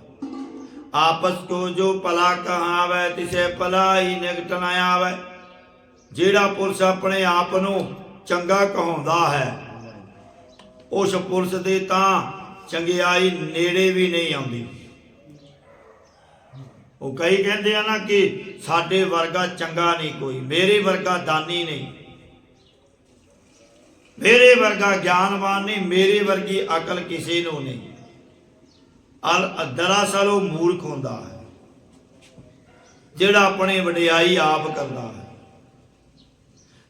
आपस को जो भला कहावै तिसे भला ही निकट न आवे। जिहड़ा पुरुष अपने आप नूं चंगा कहाउंदा है उस पुरुष दे तां चंगियाई नेड़े भी नहीं आउंदी। वो कई कहते हैं ना कि साडे वर्गा चंगा नहीं कोई, मेरे वर्गा दानी नहीं, मेरे वर्गा ज्ञानवान नहीं, मेरे वर्गी अकल किसी नूं नहीं। दरअसल वो मूर्ख हुंदा है जिहड़ा अपनी वडियाई आप करदा है।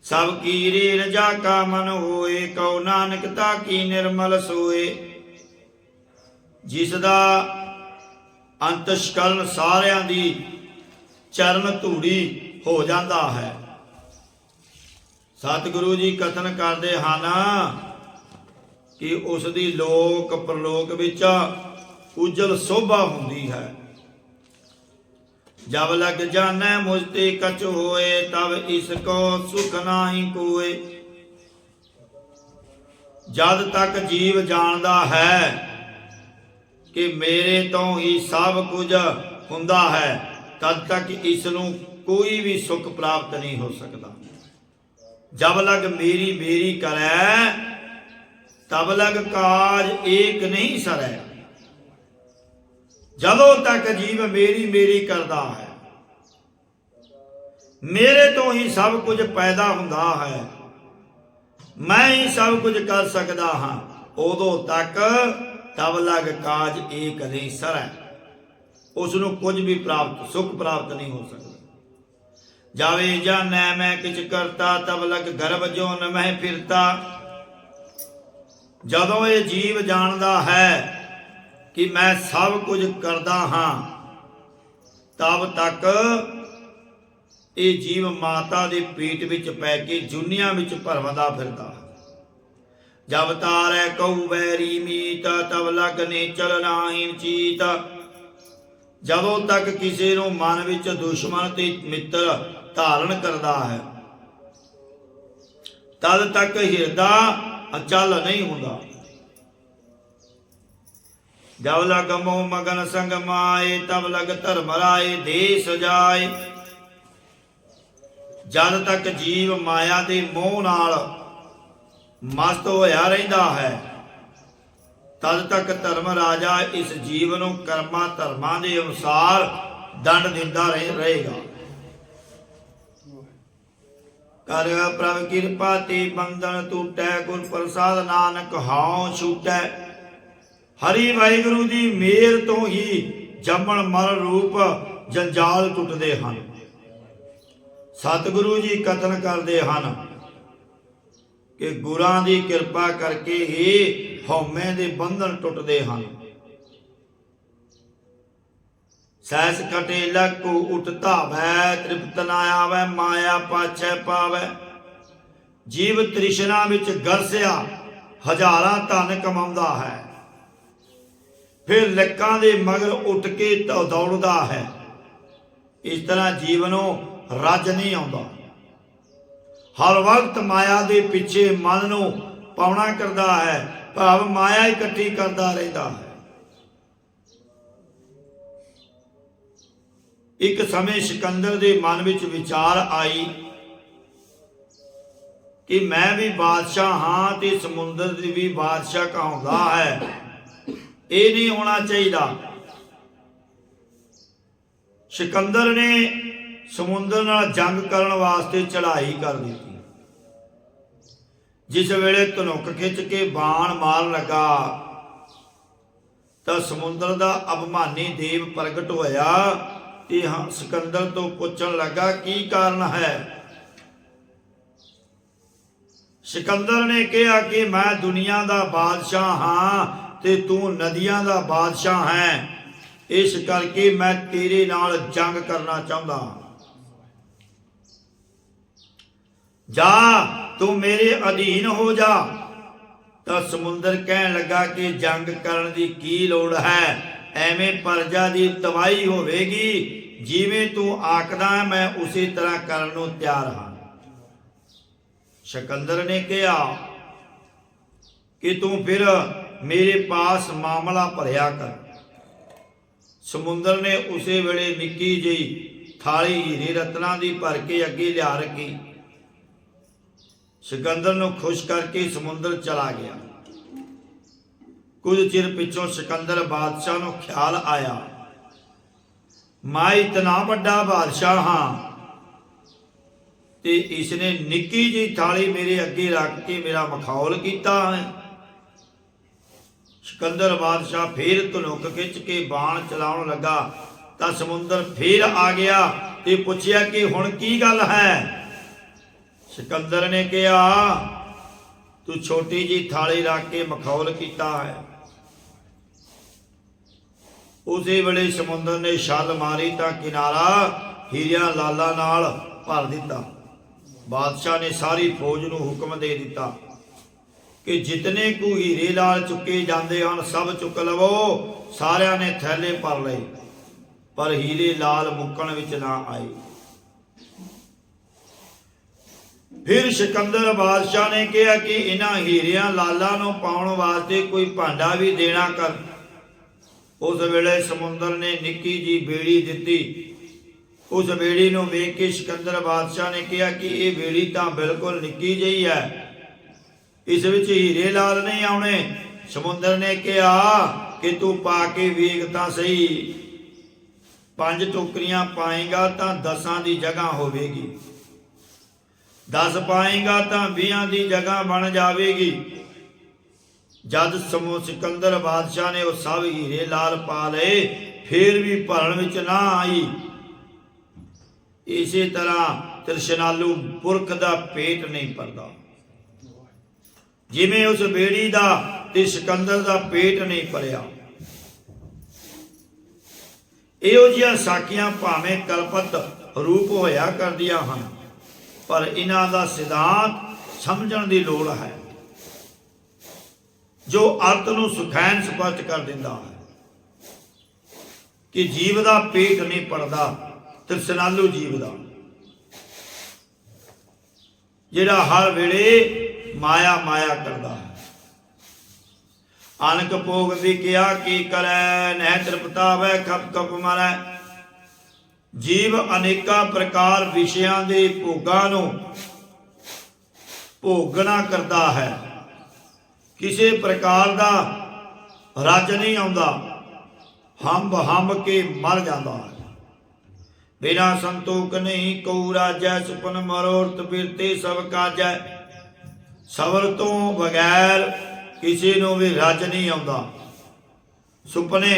सब की रीण जाका मन होए, कहो नानक ताकी निर्मल सोए। जिसदा अंतशकरण सारियां दी चरण धूड़ी हो जाता है। सतगुरु जी कथन करते हैं कि उसकी लोक परलोक विच उजल शोभा हुंदी है। जब लग जाने मुझते कछ होए, तब इसको सुख नाही कोए। जद तक जीव जानदा है कि मेरे तो ही सब कुछ हुंदा है, तद तक इसनूं कोई भी सुख प्राप्त नहीं हो सकता। जब लग मेरी मेरी करे, तब लग काज एक नहीं सरै। जदों तक जीव मेरी मेरी करता है, मेरे तो ही सब कुछ पैदा हुंदा है, मैं ही सब कुछ कर सकता हाँ, उदों तक तब लग काज एक नहीं सरै। उसनूं कुछ भी प्राप्त सुख प्राप्त नहीं हो सकता। जावे जानै मैं किछ करता, तब लग गर्भ जोन मैं फिरता। जदों ये जीव जानदा है कि मैं सब कुछ करदा हाँ, तब तक ये जीव माता दे पेट विच पै के जुनिया विच भरमदा फिरदा। जब तारै कहू बैरी मीत, तब लग नेचल नाही चीत। जदों तक किसी नूं मन विच दुश्मन ते मित्र धारण करदा है, तद तक हिरदा अचल नहीं हुंदा। जब लग मोह मगन संग माए, तब लग धर्म राय देश जाए। जद तक जीव माया दे मोह नाल मस्त होया रहिंदा है, तद तक धर्म राजा इस जीव नूं कर्मां धर्मां दे अनुसार दंड दिंदा रहेगा। कर प्रभ किरपा ते बंधन टूटै, गुर प्रसाद नानक हाउ छूटै। हरि वाहिगुरु दी मेहर तो ही जमन मरण रूप जंजाल टुटदे हन। सतगुरु जी कथन करते हैं कि गुरां दी किरपा करके ही हौमे दे बंधन टुटदे हन। सैस कटे लक उठ धावै, तृप्त ना आवे माया पाछै पावै। जीव तृष्णा विच गरसिया हजारां धन कमाउंदा है, फिर लक्कां दे मगर उठ के दौड़दा है। इस तरह जीवनों रज नहीं आउंदा। हर वक्त माया दे पिछे मन नूं पाउणा करदा है, भाव माया इकट्ठी करदा रहिंदा है। एक समय सिकंदर दे मन विच विचार आई कि मैं भी बादशाह हाँ ते समुंदर दी भी बादशाह कहाउंदा है, ये नहीं होना चाहिए। सिकंदर ने समुंदर नाल जंग करन वास्ते चढ़ाई कर दी। जिस वेले धनुक खिंच के बाण मार लगा तो समुंदर दा अभिमानी देव प्रगट होया कि हाँ सिकंदर तो पूछन लगा की कारण है। सिकंदर ने कहा कि मैं दुनिया दा बादशाह हाँ ते तू नदियां दा बादशाह है, इस करके मैं तेरे नाल जंग करना चाहता। जा तू मेरे अधीन हो जा। तो समुंदर कहन लगा कि जंग करन दी की लोड़ है, ਐਵੇਂ ਪਰਜਾ ਦੀ ਤਬਾਹੀ ਹੋਵੇਗੀ। ਜਿਵੇਂ ਤੂੰ ਆਖਦਾ ਹੈ ਮੈਂ ਉਸੇ ਤਰ੍ਹਾਂ ਕਰਨ ਨੂੰ ਤਿਆਰ ਹਾਂ। ਸਿਕੰਦਰ ਨੇ ਕਿਹਾ ਕਿ ਤੂੰ ਫਿਰ ਮੇਰੇ ਪਾਸ ਮਾਮਲਾ ਭਰਿਆ ਕਰ। ਸਮੁੰਦਰ ਨੇ ਉਸੇ ਵੇਲੇ ਨਿੱਕੀ ਜਿਹੀ ਥਾਲੀ ਹੀਰੇ ਰਤਨਾਂ ਦੀ ਭਰ ਕੇ ਅੱਗੇ ਲਿਆ ਰੱਖੀ। ਸਿਕੰਦਰ ਨੂੰ ਖੁਸ਼ ਕਰਕੇ ਸਮੁੰਦਰ ਚਲਾ ਗਿਆ। ਕੁਝ ਚਿਰ ਪਿੱਛੋਂ ਸਿਕੰਦਰ ਬਾਦਸ਼ਾਹ ਨੂੰ ਖਿਆਲ ਆਇਆ, ਮੈਂ ਇਤਨਾ ਵੱਡਾ ਬਾਦਸ਼ਾਹ ਹਾਂ ਤੇ ਇਸਨੇ ਨਿੱਕੀ ਜਿਹੀ ਥਾਲੀ ਮੇਰੇ ਅੱਗੇ ਰੱਖ ਕੇ ਮੇਰਾ ਮਖੌਲ ਕੀਤਾ ਹੈ। ਸਿਕੰਦਰ ਬਾਦਸ਼ਾਹ ਫੇਰ ਧਨੁੱਕ ਖਿੱਚ ਕੇ ਬਾਣ ਚਲਾਉਣ ਲੱਗਾ ਤਾਂ ਸਮੁੰਦਰ ਫੇਰ ਆ ਗਿਆ ਤੇ ਪੁੱਛਿਆ ਕਿ ਹੁਣ ਕੀ ਗੱਲ ਹੈ। ਸਿਕੰਦਰ ਨੇ ਕਿਹਾ ਤੂੰ ਛੋਟੀ ਜਿਹੀ ਥਾਲੀ ਰੱਖ ਕੇ ਮਖੌਲ ਕੀਤਾ ਹੈ। ਉਸੇ ਵੇਲੇ ਸਮੁੰਦਰ ਨੇ ਛਾਲ ਮਾਰੀ ਤਾਂ ਕਿਨਾਰਾ ਹੀਰਿਆਂ ਲਾਲਾਂ ਨਾਲ ਭਰ ਦਿੱਤਾ। ਬਾਦਸ਼ਾਹ ਨੇ ਸਾਰੀ ਫੌਜ ਨੂੰ ਹੁਕਮ ਦੇ ਦਿੱਤਾ ਕਿ ਜਿਤਨੇ ਕੁ ਹੀਰੇ ਲਾਲ ਚੁੱਕੇ ਜਾਂਦੇ ਹਨ ਸਭ ਚੁੱਕ ਲਵੋ। ਸਾਰਿਆਂ ਨੇ ਥੈਲੇ ਭਰ ਲਏ ਪਰ ਹੀਰੇ ਲਾਲ ਮੁੱਕਣ ਵਿੱਚ ਨਾ ਆਏ। ਫਿਰ ਸਿਕੰਦਰ ਬਾਦਸ਼ਾਹ ਨੇ ਕਿਹਾ ਕਿ ਇਹਨਾਂ ਹੀਰਿਆਂ ਲਾਲਾਂ ਨੂੰ ਪਾਉਣ ਵਾਸਤੇ ਕੋਈ ਭਾਂਡਾ ਵੀ ਦੇਣਾ ਕਰ। ਉਸ ਵੇਲੇ ਸਮੁੰਦਰ ਨੇ ਨਿੱਕੀ ਜੀ ਬੇੜੀ ਦਿੱਤੀ। ਉਸ ਬੇੜੀ ਨੂੰ ਵੇਖ ਕੇ ਸਿਕੰਦਰ ਬਾਦਸ਼ਾਹ ਨੇ ਕਿਹਾ ਕਿ ਇਹ ਬੇੜੀ ਤਾਂ ਬਿਲਕੁਲ ਨਿੱਕੀ ਜਿਹੀ ਹੈ, ਇਸ ਵਿੱਚ ਹੀਰੇ ਲਾਲ ਨਹੀਂ ਆਉਣੇ। ਸਮੁੰਦਰ ਨੇ ਕਿਹਾ ਕਿ ਤੂੰ ਪਾ ਕੇ ਵੇਖ ਤਾਂ ਸਹੀ, 5 ਟੋਕਰੀਆਂ ਪਾਏਗਾ ਤਾਂ 10 ਦੀ ਜਗ੍ਹਾ ਹੋਵੇਗੀ, 10 ਪਾਏਗਾ ਤਾਂ 20 ਦੀ ਜਗ੍ਹਾ ਬਣ ਜਾਵੇਗੀ। ਜਦ ਸਿਕੰਦਰ ਬਾਦਸ਼ਾਹ ਨੇ ਉਹ ਸਭ ਹੀਰੇ ਲਾਲ ਪਾ ਲਏ ਫੇਰ ਵੀ ਭਰਨ ਵਿੱਚ ਨਾ ਆਈ। ਇਸੇ ਤਰ੍ਹਾਂ ਤ੍ਰਿਸ਼ਨਾਲੂ ਪੁਰਖ ਦਾ ਪੇਟ ਨਹੀਂ ਭਰਦਾ, ਜਿਵੇਂ ਉਸ ਬੇੜੀ ਦਾ ਤੇ ਸਿਕੰਦਰ ਦਾ ਪੇਟ ਨਹੀਂ ਭਰਿਆ। ਇਹੋ ਜਿਹੀਆਂ ਸਾਖੀਆਂ ਭਾਵੇਂ ਕਲਪਤ ਰੂਪ ਹੋਇਆ ਕਰਦੀਆਂ ਹਨ, ਪਰ ਇਹਨਾਂ ਦਾ ਸਿਧਾਂਤ ਸਮਝਣ ਦੀ ਲੋੜ ਹੈ ਜੋ ਅਰਥ ਨੂੰ ਸੁਖੈਨ ਸਪਸ਼ਟ ਕਰ ਦਿੰਦਾ ਹੈ ਕਿ ਜੀਵ ਦਾ ਪੇਟ ਨਹੀਂ ਭਰਦਾ, ਤ੍ਰਿਸ਼ਨਾਲੂ ਜੀਵ ਦਾ, ਜਿਹੜਾ ਹਰ ਵੇਲੇ ਮਾਇਆ ਮਾਇਆ ਕਰਦਾ ਹੈ। ਅਨਕ ਭੋਗ ਵੀ ਕਿਹਾ ਕੀ ਕਰੈ, ਨਹਿ ਤ੍ਰਿਪਤਾਵੈ ਖਪ ਖਪ ਮਰੈ। ਜੀਵ ਅਨੇਕਾਂ ਪ੍ਰਕਾਰ ਵਿਸ਼ਿਆਂ ਦੇ ਭੋਗਾਂ ਨੂੰ ਭੋਗਣਾ ਕਰਦਾ ਹੈ, ਕਿਸੇ ਪ੍ਰਕਾਰ ਦਾ ਰੱਜ ਨਹੀਂ ਆਉਂਦਾ, ਹੰਬ ਹੰਬ ਕੇ ਮਰ ਜਾਂਦਾ ਹੈ। ਬਿਨਾ ਸੰਤੋਖ ਨਹੀਂ ਕਉ ਰਾਜੈ, ਸੁਪਨ ਮਨੋਰਥ ਬਿਰਤੇ ਸਭ ਕਾਜੈ। ਸਬਰ ਤੋਂ ਬਗੈਰ ਕਿਸੇ ਨੂੰ ਵੀ ਰੱਜ ਨਹੀਂ ਆਉਂਦਾ। ਸੁਪਨੇ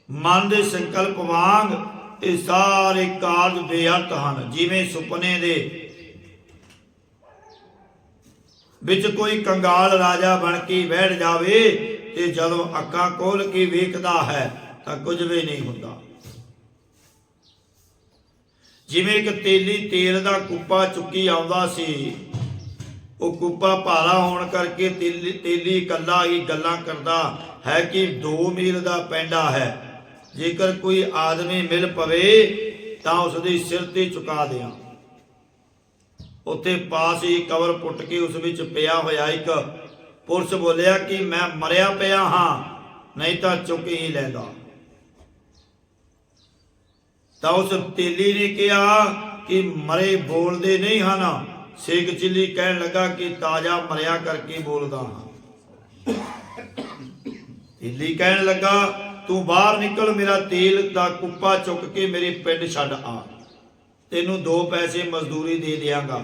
ਮਨ ਦੇ ਸੰਕਲਪ ਵਾਂਗ ਇਹ ਸਾਰੇ ਕਾਰਜ ਬੇਅਰਥ ਹਨ। ਜਿਵੇਂ ਸੁਪਨੇ ਦੇ ਵਿੱਚ ਕੋਈ ਕੰਗਾਲ ਰਾਜਾ ਬਣ ਕੇ ਬੈਠ ਜਾਵੇ ਤੇ ਜਦੋਂ ਅੱਖਾਂ ਖੋਲ ਕੇ ਵੇਖਦਾ ਹੈ ਤਾਂ ਕੁਝ ਵੀ ਨਹੀਂ ਹੁੰਦਾ। ਜਿਵੇਂ ਇੱਕ ਤੇਲੀ ਤੇਲ ਦਾ ਕੁੱਪਾ ਚੁੱਕੀ ਆਉਂਦਾ ਸੀ, ਉਹ ਕੁੱਪਾ ਭਾਰਾ ਹੋਣ ਕਰਕੇ ਤੇਲੀ ਇਕੱਲਾ ਹੀ ਗੱਲਾਂ ਕਰਦਾ ਹੈ ਕਿ 2 ਮੀਲ ਦਾ ਪੈਂਡਾ ਹੈ, ਜੇਕਰ ਕੋਈ ਆਦਮੀ ਮਿਲ ਪਵੇ ਤਾਂ ਉਸ ਦੇ ਸਿਰ ਤੇ ਚੁਕਾ ਦਿਆਂ। ਉੱਥੇ ਪਾਸ ਹੀ ਕਬਰ ਪੁੱਟ ਕੇ ਉਸ ਵਿੱਚ ਪਿਆ ਹੋਇਆ ਇੱਕ ਪੁਰਸ਼ ਬੋਲਿਆ ਕਿ ਮੈਂ ਮਰਿਆ ਪਿਆ ਹਾਂ, ਨਹੀਂ ਤਾਂ ਚੁੱਕ ਹੀ ਲੈਂਦਾ। ਤਾਂ ਉਸ ਤੇਲੀ ਨੇ ਕਿਹਾ ਕਿ ਮਰੇ ਬੋਲਦੇ ਨਹੀਂ ਹਨ। ਸੇਖ ਚਿੱਲੀ ਕਹਿਣ ਲੱਗਾ ਕਿ ਤਾਜ਼ਾ ਮਰਿਆ ਕਰਕੇ ਬੋਲਦਾ ਹਾਂ। ਤੇਲੀ ਕਹਿਣ ਲੱਗਾ ਤੂੰ ਬਾਹਰ ਨਿਕਲ, ਮੇਰਾ ਤੇਲ ਦਾ ਕੁੱਪਾ ਚੁੱਕ ਕੇ ਮੇਰੇ ਪਿੰਡ ਛੱਡ ਆ, ਤੈਨੂੰ 2 ਪੈਸੇ ਮਜ਼ਦੂਰੀ ਦੇ ਦਿਆਂਗਾ।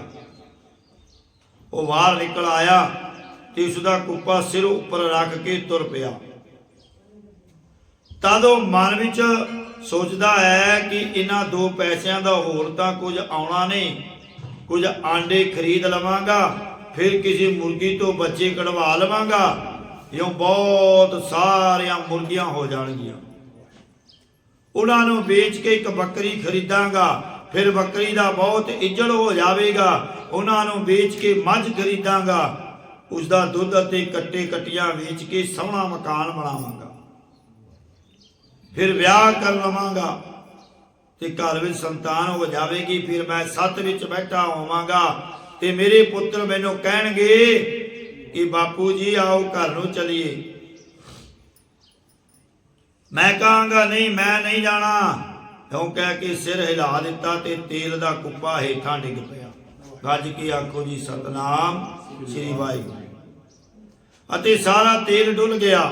ਉਹ ਬਾਹਰ ਨਿਕਲ ਆਇਆ ਤੇ ਉਸ ਦਾ ਕੁੱਪਾ ਸਿਰ ਉੱਪਰ ਰੱਖ ਕੇ ਤੁਰ ਪਿਆ। ਤਦ ਉਹ ਮਨ ਵਿੱਚ ਸੋਚਦਾ ਹੈ ਕਿ ਇਹਨਾਂ 2 ਪੈਸਿਆਂ ਦਾ ਹੋਰ ਤਾਂ ਕੁਝ ਆਉਣਾ ਨਹੀਂ, ਕੁਝ ਆਂਡੇ ਖਰੀਦ ਲਵਾਂਗਾ, ਫਿਰ ਕਿਸੇ ਮੁਰਗੀ ਤੋਂ ਬੱਚੇ ਕਢਵਾ ਲਵਾਂਗਾ, ਇਉਂ ਬਹੁਤ ਸਾਰੀਆਂ ਮੁਰਗੀਆਂ ਹੋ ਜਾਣਗੀਆਂ। ਉਹਨਾਂ ਨੂੰ ਵੇਚ ਕੇ ਇੱਕ ਬੱਕਰੀ ਖਰੀਦਾਂਗਾ, ਫਿਰ ਬੱਕਰੀ ਦਾ ਬਹੁਤ ਇੱਜੜ ਹੋ ਜਾਵੇਗਾ। ਉਹਨਾਂ ਨੂੰ ਵੇਚ ਕੇ ਮੱਝ ਖਰੀਦਾਂਗਾ, ਉਸ ਦਾ ਦੁੱਧ ਅਤੇ ਕੱਟੇ ਕੱਟੀਆਂ ਵੇਚ ਕੇ ਸੋਹਣਾ ਮਕਾਨ ਬਣਾਵਾਂਗਾ। फिर ब्याह कर लवांगा ते घर विच संतान हो जाएगी, फिर मैं सत विच बैठा होवांगा ते मेरे पुत्र मैनू कहणगे कि बापू जी आओ घर नूं चलीए। मैं कहांगा नहीं, मैं नहीं जाना। क्यों कह के सिर हिला दिता ते तेल दा कुप्पा हेठां डिग पिया। गज के आखो जी सतनाम श्री वाहिगुरू। अते सारा तेल डुल गया।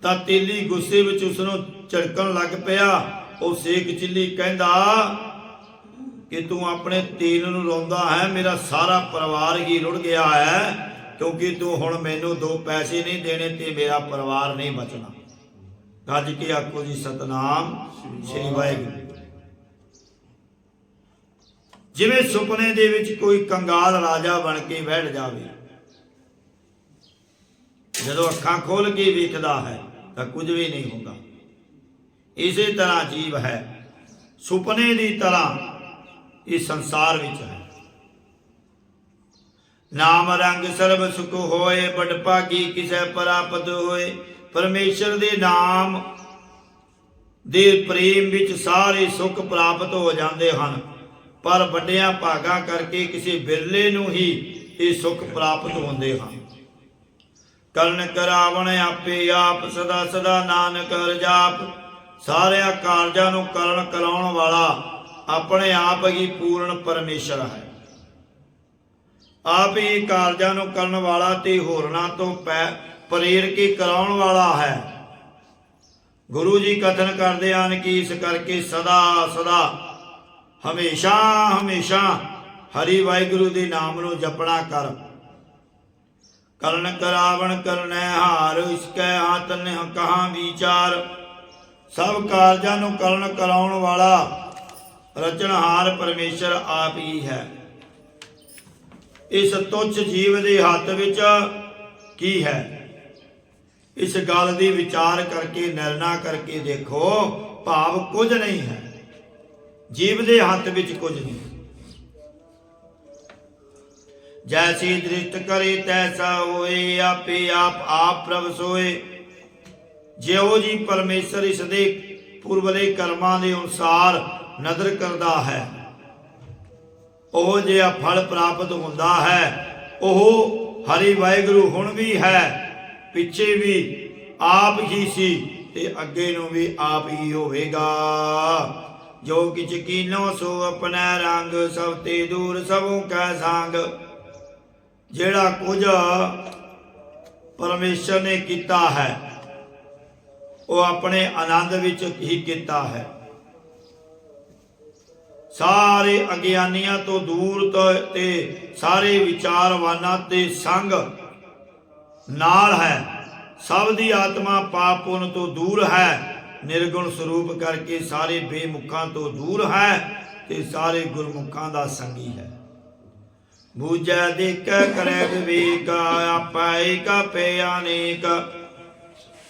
तां तेली गुस्से विच उसनूं झड़कण लग पिया। ਉਹ ਸੇਕ चिल्ली कहता कि तू अपने तेल नूं रोंदा है, मेरा सारा परिवार ही रुड़ गया है, क्योंकि तू हुण मैनू 2 पैसे नहीं देने ते मेरा परिवार नहीं बचना। गज के आखो जी सतनाम श्री वाहिगुरू। जिवें सुपने दे विच कोई कंगाल राजा बन के बैठ जावे, जदों अखां खोल के वेखदा है तां कुछ भी नहीं होगा। इसे तरह जीव है, सुपने की तरह इस संसार विच है। नाम रंग सर्ब सुख होए, बड़ भागी किसे प्राप्त होए। परमेश्वर दे नाम दे प्रेम विच सारे सुख प्राप्त हो जाते हैं, पर वड्डियां भागां करके किसी बिरले नूं ही ये सुख प्राप्त होंदे हैं। करन करावण आपे आप, सदा सदा नानक हर जाप। सारिया कारजां नूं करण कराउण वाला अपने आप ही पूर्ण परमेश्वर है। आप ही कारजां नूं करन वाला ते होरनां तों प्रेर के कराउण वाला है। गुरु जी कथन करदे हन कि इस करके सदा सदा हमेशा हमेशा हरि वाहिगुरू दे नाम नूं जपना कर। करन करावण करनै हार, इसकै हाथ न कहां विचार। सब कारजां नूं करण कराउण वाला रचनहार परमेश्वर आप ही है। इस तुच्छ जीव दे हत्थ विच की है, इस गल दी विचार करके निर्णय करके देखो। भाव कुछ नहीं है, जीव दे हत्थ विच कुछ नहीं। जैसी दृष्ट करे तैसा होए, आपे आप प्रभ सोए। जिहो जी परमेश्वर इस दे पुरवले कर्मां दे अनुसार नदर करदा है, ओह जिहा फल प्राप्त हुंदा है। ओह हरि वाहिगुरू हुण भी है, पिछे भी आप ही सी ते अगे नूं भी आप ही होवेगा। जो किछ कीनो सो अपने रंग, सब ते दूर सबों कै संग। जिहड़ा कुछ परमेश्वर ने कीता है वो अपने आनंद विच ही कीता है। सारे अज्ञानियां तो दूर ते सारे विचारवानां ते संग नाल है। सब दी आत्मा पाप पुण्य तो दूर है। निर्गुण स्वरूप करके सारे बेमुखां तो दूर है ते सारे गुरमुखां दा संगी है। बूझै देखै करै विवेक, आपै एक आपे अनेक।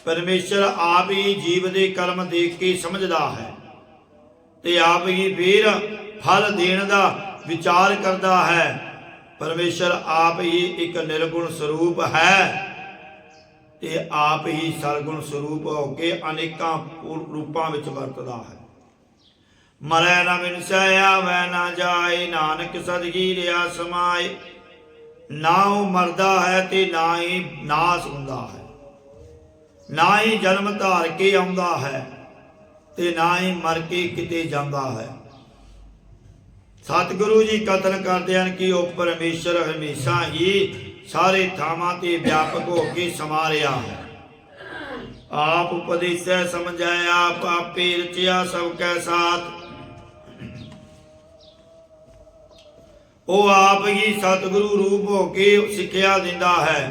परमेश्वर आप ही जीव दे कर्म देख के समझदा है ते आप ही फिर फल देण दा विचार करदा है। परमेश्वर आप ही एक निर्गुण स्वरूप है ते आप ही सरगुण स्वरूप होके अनेकां रूपां विच वरतदा है। मरै न विनसै आवै न जाए, नानक सदगी रिया समाए। ना वो मरदा है ते ना ही नाश हुंदा है, ना ही जन्म धार के आउंदा है ते ना ही मर के किते जांदा है। सतगुरु जी कथन करते हैं कि वह परमेश्वर हमेशा ही सारे थावां ते व्यापक होके समा रहा है। आप उपदेशै समझै, आप आपे रचिया सबकै साथ। वो आप ही सतगुरु रूप होके सिक्ख्या दिंदा है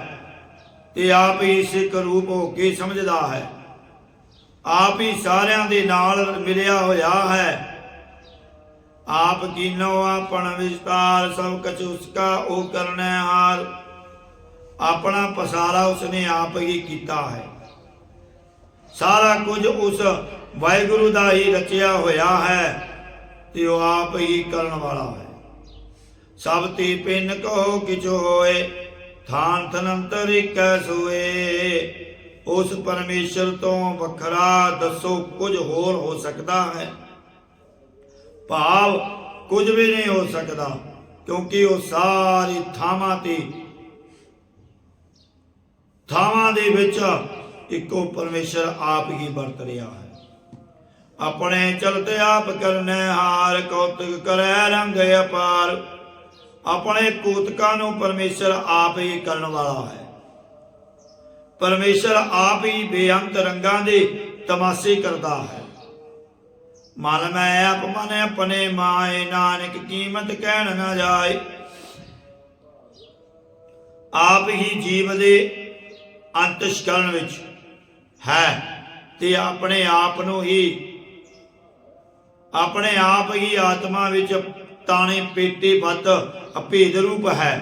ते आप ही सिख रूप होके समझदा है। आप ही सारियां दे नाल मिलिया होया है। आप कीनो आपन विस्तार, सब कछ उसका ओ करने हार। अपना पसारा उसने आप ही कीता है। सारा कुछ उस वाहिगुरु दा ही रचिया होया है ते वो आप ही करन वाला है। सब ते पिन कहो किछ होए, थान थनंतर एक सोए। ਉਸ ਪਰਮੇਸ਼ਰ ਤੋਂ ਵੱਖਰਾ ਦੱਸੋ ਕੁਝ ਹੋਰ ਹੋ ਸਕਦਾ ਹੈ? ਭਾਵ ਕੁਝ ਵੀ ਨਹੀਂ ਹੋ ਸਕਦਾ, ਕਿਉਂਕਿ ਉਹ ਸਾਰੀ ਥਾਵਾਂ ਦੇ ਵਿੱਚ ਇੱਕੋ ਪਰਮੇਸ਼ਰ ਆਪ ਹੀ ਵਰਤ ਰਿਹਾ ਹੈ। ਆਪਣੇ ਚਲਤੇ ਆਪ ਕਰਨੇ ਹਾਰ, ਕੌਤਕ ਕਰੈ ਰੰਗ ਅਪਾਰ। ਆਪਣੇ ਕੂਤਕਾਂ ਨੂੰ ਪਰਮੇਸ਼ਰ ਆਪ ਹੀ ਕਰਨ ਵਾਲਾ ਹੈ। ਪਰਮੇਸ਼ਰ ਆਪ ਹੀ ਬੇਅੰਤ ਰੰਗਾਂ ਦੇ ਤਮਾਸ਼ੇ ਕਰਦਾ ਹੈ। ਮਨ ਮੈਂ ਆਪ ਮਨ ਆਪਣੇ ਮਾਏ, ਨਾਨਕ ਕੀਮਤ ਕਹਿਣ ਨਾ ਜਾਏ। ਆਪ ਹੀ ਜੀਵ ਦੇ ਅੰਤਸ਼ਕਰਨ ਵਿੱਚ ਹੈ ਤੇ ਆਪਣੇ ਆਪ ਹੀ ਆਤਮਾ ਵਿੱਚ ਤਾਣੇ ਪੇਟੇ ਵੱਧ ਅਭੇਦ ਰੂਪ ਹੈ।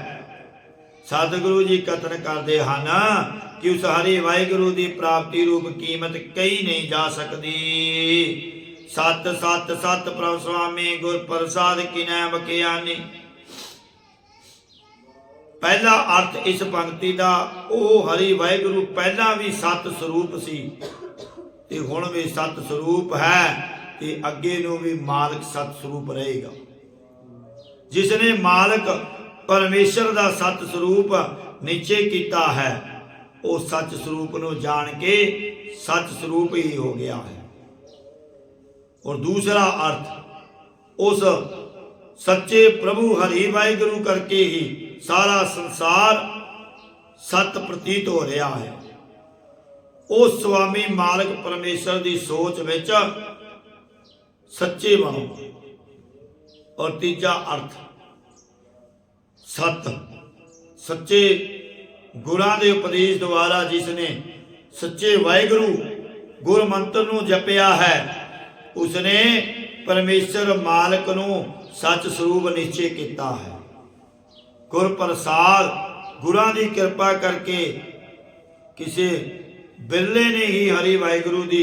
ਸਤਿਗੁਰੂ ਜੀ ਕਥਨ ਕਰਦੇ ਹਨ ਕਿ ਉਸ ਹਰੀ ਵਾਹਿਗੁਰੂ ਦੀ ਪ੍ਰਾਪਤੀ ਰੂਪ ਕੀਮਤ ਕਹੀ ਨਹੀਂ ਜਾ ਸਕਦੀ। ਸਤ ਸਤ ਸਤ ਪ੍ਰਭ ਸੁਆਮੀ ਗੁਰ ਪ੍ਰਸਾਦ ਕਿਨੈ ਬਖਿਆਨੀ। ਪਹਿਲਾ ਅਰਥ ਇਸ ਪੰਕਤੀ ਦਾ, ਉਹ ਹਰੀ ਵਾਹਿਗੁਰੂ ਪਹਿਲਾਂ ਵੀ ਸਤ ਸਰੂਪ ਸੀ ਤੇ ਹੁਣ ਵੀ ਸਤ ਸਰੂਪ ਹੈ ਤੇ ਅੱਗੇ ਨੂੰ ਵੀ ਮਾਲਕ ਸਤ ਸਰੂਪ ਰਹੇਗਾ। ਜਿਸ ਨੇ ਮਾਲਕ ਪਰਮੇਸ਼ਰ ਦਾ ਸਤ ਸਰੂਪ ਨਿਸ਼ਚੈ ਕੀਤਾ ਹੈ, ਉਹ ਸੱਚ ਸਰੂਪ ਨੂੰ ਜਾਣ ਕੇ ਸੱਚ ਸਰੂਪ ਹੀ ਹੋ ਗਿਆ ਹੈ। ਔਰ ਦੂਸਰਾ ਅਰਥ, ਉਸ ਸੱਚੇ ਪ੍ਰਭੂ ਹਰੀ ਵਾਹਿਗੁਰੂ ਕਰਕੇ ਹੀ ਸਾਰਾ ਸੰਸਾਰ ਸਤ ਪ੍ਰਤੀਤ ਹੋ ਰਿਹਾ ਹੈ। ਉਹ ਸੁਆਮੀ ਮਾਲਕ ਪਰਮੇਸ਼ਰ ਦੀ ਸੋਚ ਵਿੱਚ ਸੱਚੇ ਬਣੋ। ਔਰ ਤੀਜਾ ਅਰਥ, ਸਤ ਸੱਚੇ ਗੁਰਾਂ ਦੇ ਉਪਦੇਸ਼ ਦੁਆਰਾ ਜਿਸ ਨੇ ਸੱਚੇ ਵਾਹਿਗੁਰੂ ਗੁਰ ਮੰਤਰ ਨੂੰ ਜਪਿਆ ਹੈ, ਉਸਨੇ ਪਰਮੇਸ਼ਰ ਮਾਲਕ ਨੂੰ ਸੱਚ ਸਰੂਪ ਨਿਸ਼ਚੈ ਕੀਤਾ ਹੈ। ਗੁਰ ਪ੍ਰਸਾਦ, ਗੁਰਾਂ ਦੀ ਕਿਰਪਾ ਕਰਕੇ ਕਿਸੇ ਬਿਰਲੇ ਨੇ ਹੀ ਹਰੀ ਵਾਹਿਗੁਰੂ ਦੀ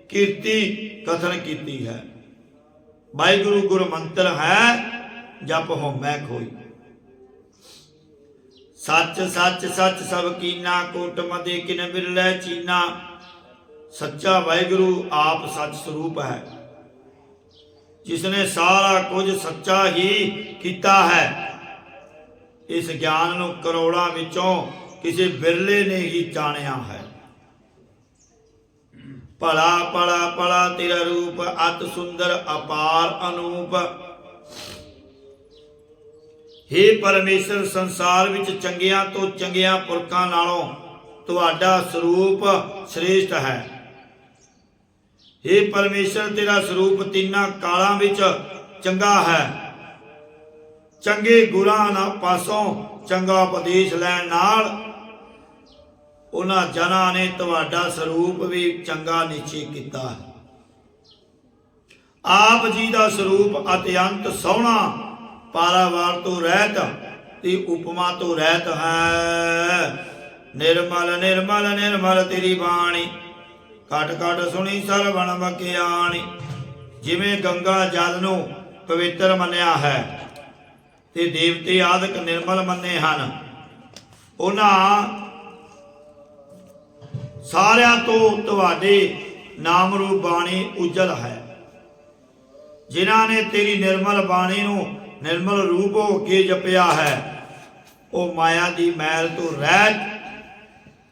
ਕੀਰਤੀ ਕਥਨ ਕੀਤੀ ਹੈ। ਵਾਹਿਗੁਰੂ ਗੁਰ ਮੰਤਰ ਹੈ, ਜਪ ਹਉਮੈ ਖੋਈ। ਸੱਚ ਸੱਚ ਸੱਚ ਸਭ ਕੀਨਾ, ਕੋਟ ਮਦੇ ਕਿਨ ਬਿਰਲੇ ਚੀਨਾ। ਸੱਚਾ ਵਾਹਿਗੁਰੂ ਆਪ ਸੱਚ ਸਰੂਪ ਹੈ, ਜਿਸ ਨੇ ਸਾਰਾ ਕੁਝ ਸੱਚਾ ਹੀ ਕੀਤਾ ਹੈ। ਇਸ ਗਿਆਨ ਨੂੰ ਕਰੋੜਾਂ ਵਿੱਚੋਂ ਕਿਸੇ ਬਿਰਲੇ ਨੇ ਹੀ ਜਾਣਿਆ ਹੈ। ਭਲਾ ਭਲਾ ਭਲਾ ਤੇਰਾ ਰੂਪ, ਅਤ ਸੁੰਦਰ ਅਪਾਰ ਅਨੂਪ। ਹੇ ਪਰਮੇਸ਼ਰ, ਸੰਸਾਰ ਵਿੱਚ ਚੰਗਿਆਂ ਤੋਂ ਚੰਗਿਆਂ ਪੁਰਖਾਂ ਨਾਲੋਂ ਤੁਹਾਡਾ ਸਰੂਪ ਸ੍ਰੇਸ਼ਟ ਹੈ। ਹੇ ਪਰਮੇਸ਼ਰ, ਤੇਰਾ ਸਰੂਪ ਤਿੰਨਾਂ ਕਾਲਾਂ ਵਿੱਚ ਚੰਗਾ ਹੈ। ਚੰਗੇ ਗੁਰਾਂ ਪਾਸੋਂ ਚੰਗਾ ਉਪਦੇਸ਼ ਲੈਣ ਨਾਲ ਉਹਨਾਂ ਜਨਾਂ ਨੇ ਤੁਹਾਡਾ ਸਰੂਪ ਵੀ ਚੰਗਾ ਨਿਸ਼ਚੈ ਕੀਤਾ ਹੈ। ਆਪ ਜੀ ਦਾ ਸਰੂਪ ਅਤਿਅੰਤ ਸੋਹਣਾ, ਪਾਰਾਵਾਰ ਤੋਂ ਰਹਿਤ ਤੇ ਉਪਮਾ ਤੋਂ ਰਹਿਤ ਹੈ। ਨਿਰਮਲ ਨਿਰਮਲ ਨਿਰਮਲ ਤੇਰੀ ਬਾਣੀ, ਘਟ ਘਟ ਸੁਣੀ ਸਰਵਣ ਬਖਿਆਣੀ। ਜਿਵੇਂ ਗੰਗਾ ਜਲ ਨੂੰ ਪਵਿੱਤਰ ਮੰਨਿਆ ਹੈ ਤੇ ਦੇਵਤੇ ਆਦਿਕ ਨਿਰਮਲ ਮੰਨੇ ਹਨ, ਉਹਨਾਂ ਸਾਰਿਆਂ ਤੋਂ ਤੁਹਾਡੇ ਨਾਮ ਰੂਪ ਬਾਣੀ ਉਜਲ ਹੈ। ਜਿਨ੍ਹਾਂ ਨੇ ਤੇਰੀ ਨਿਰਮਲ ਬਾਣੀ ਨੂੰ ਨਿਰਮਲ ਰੂਪ ਹੋ ਕੇ ਜਪਿਆ ਹੈ, ਉਹ ਮਾਇਆ ਦੀ ਮੈਲ ਤੋਂ ਰਹਿਤ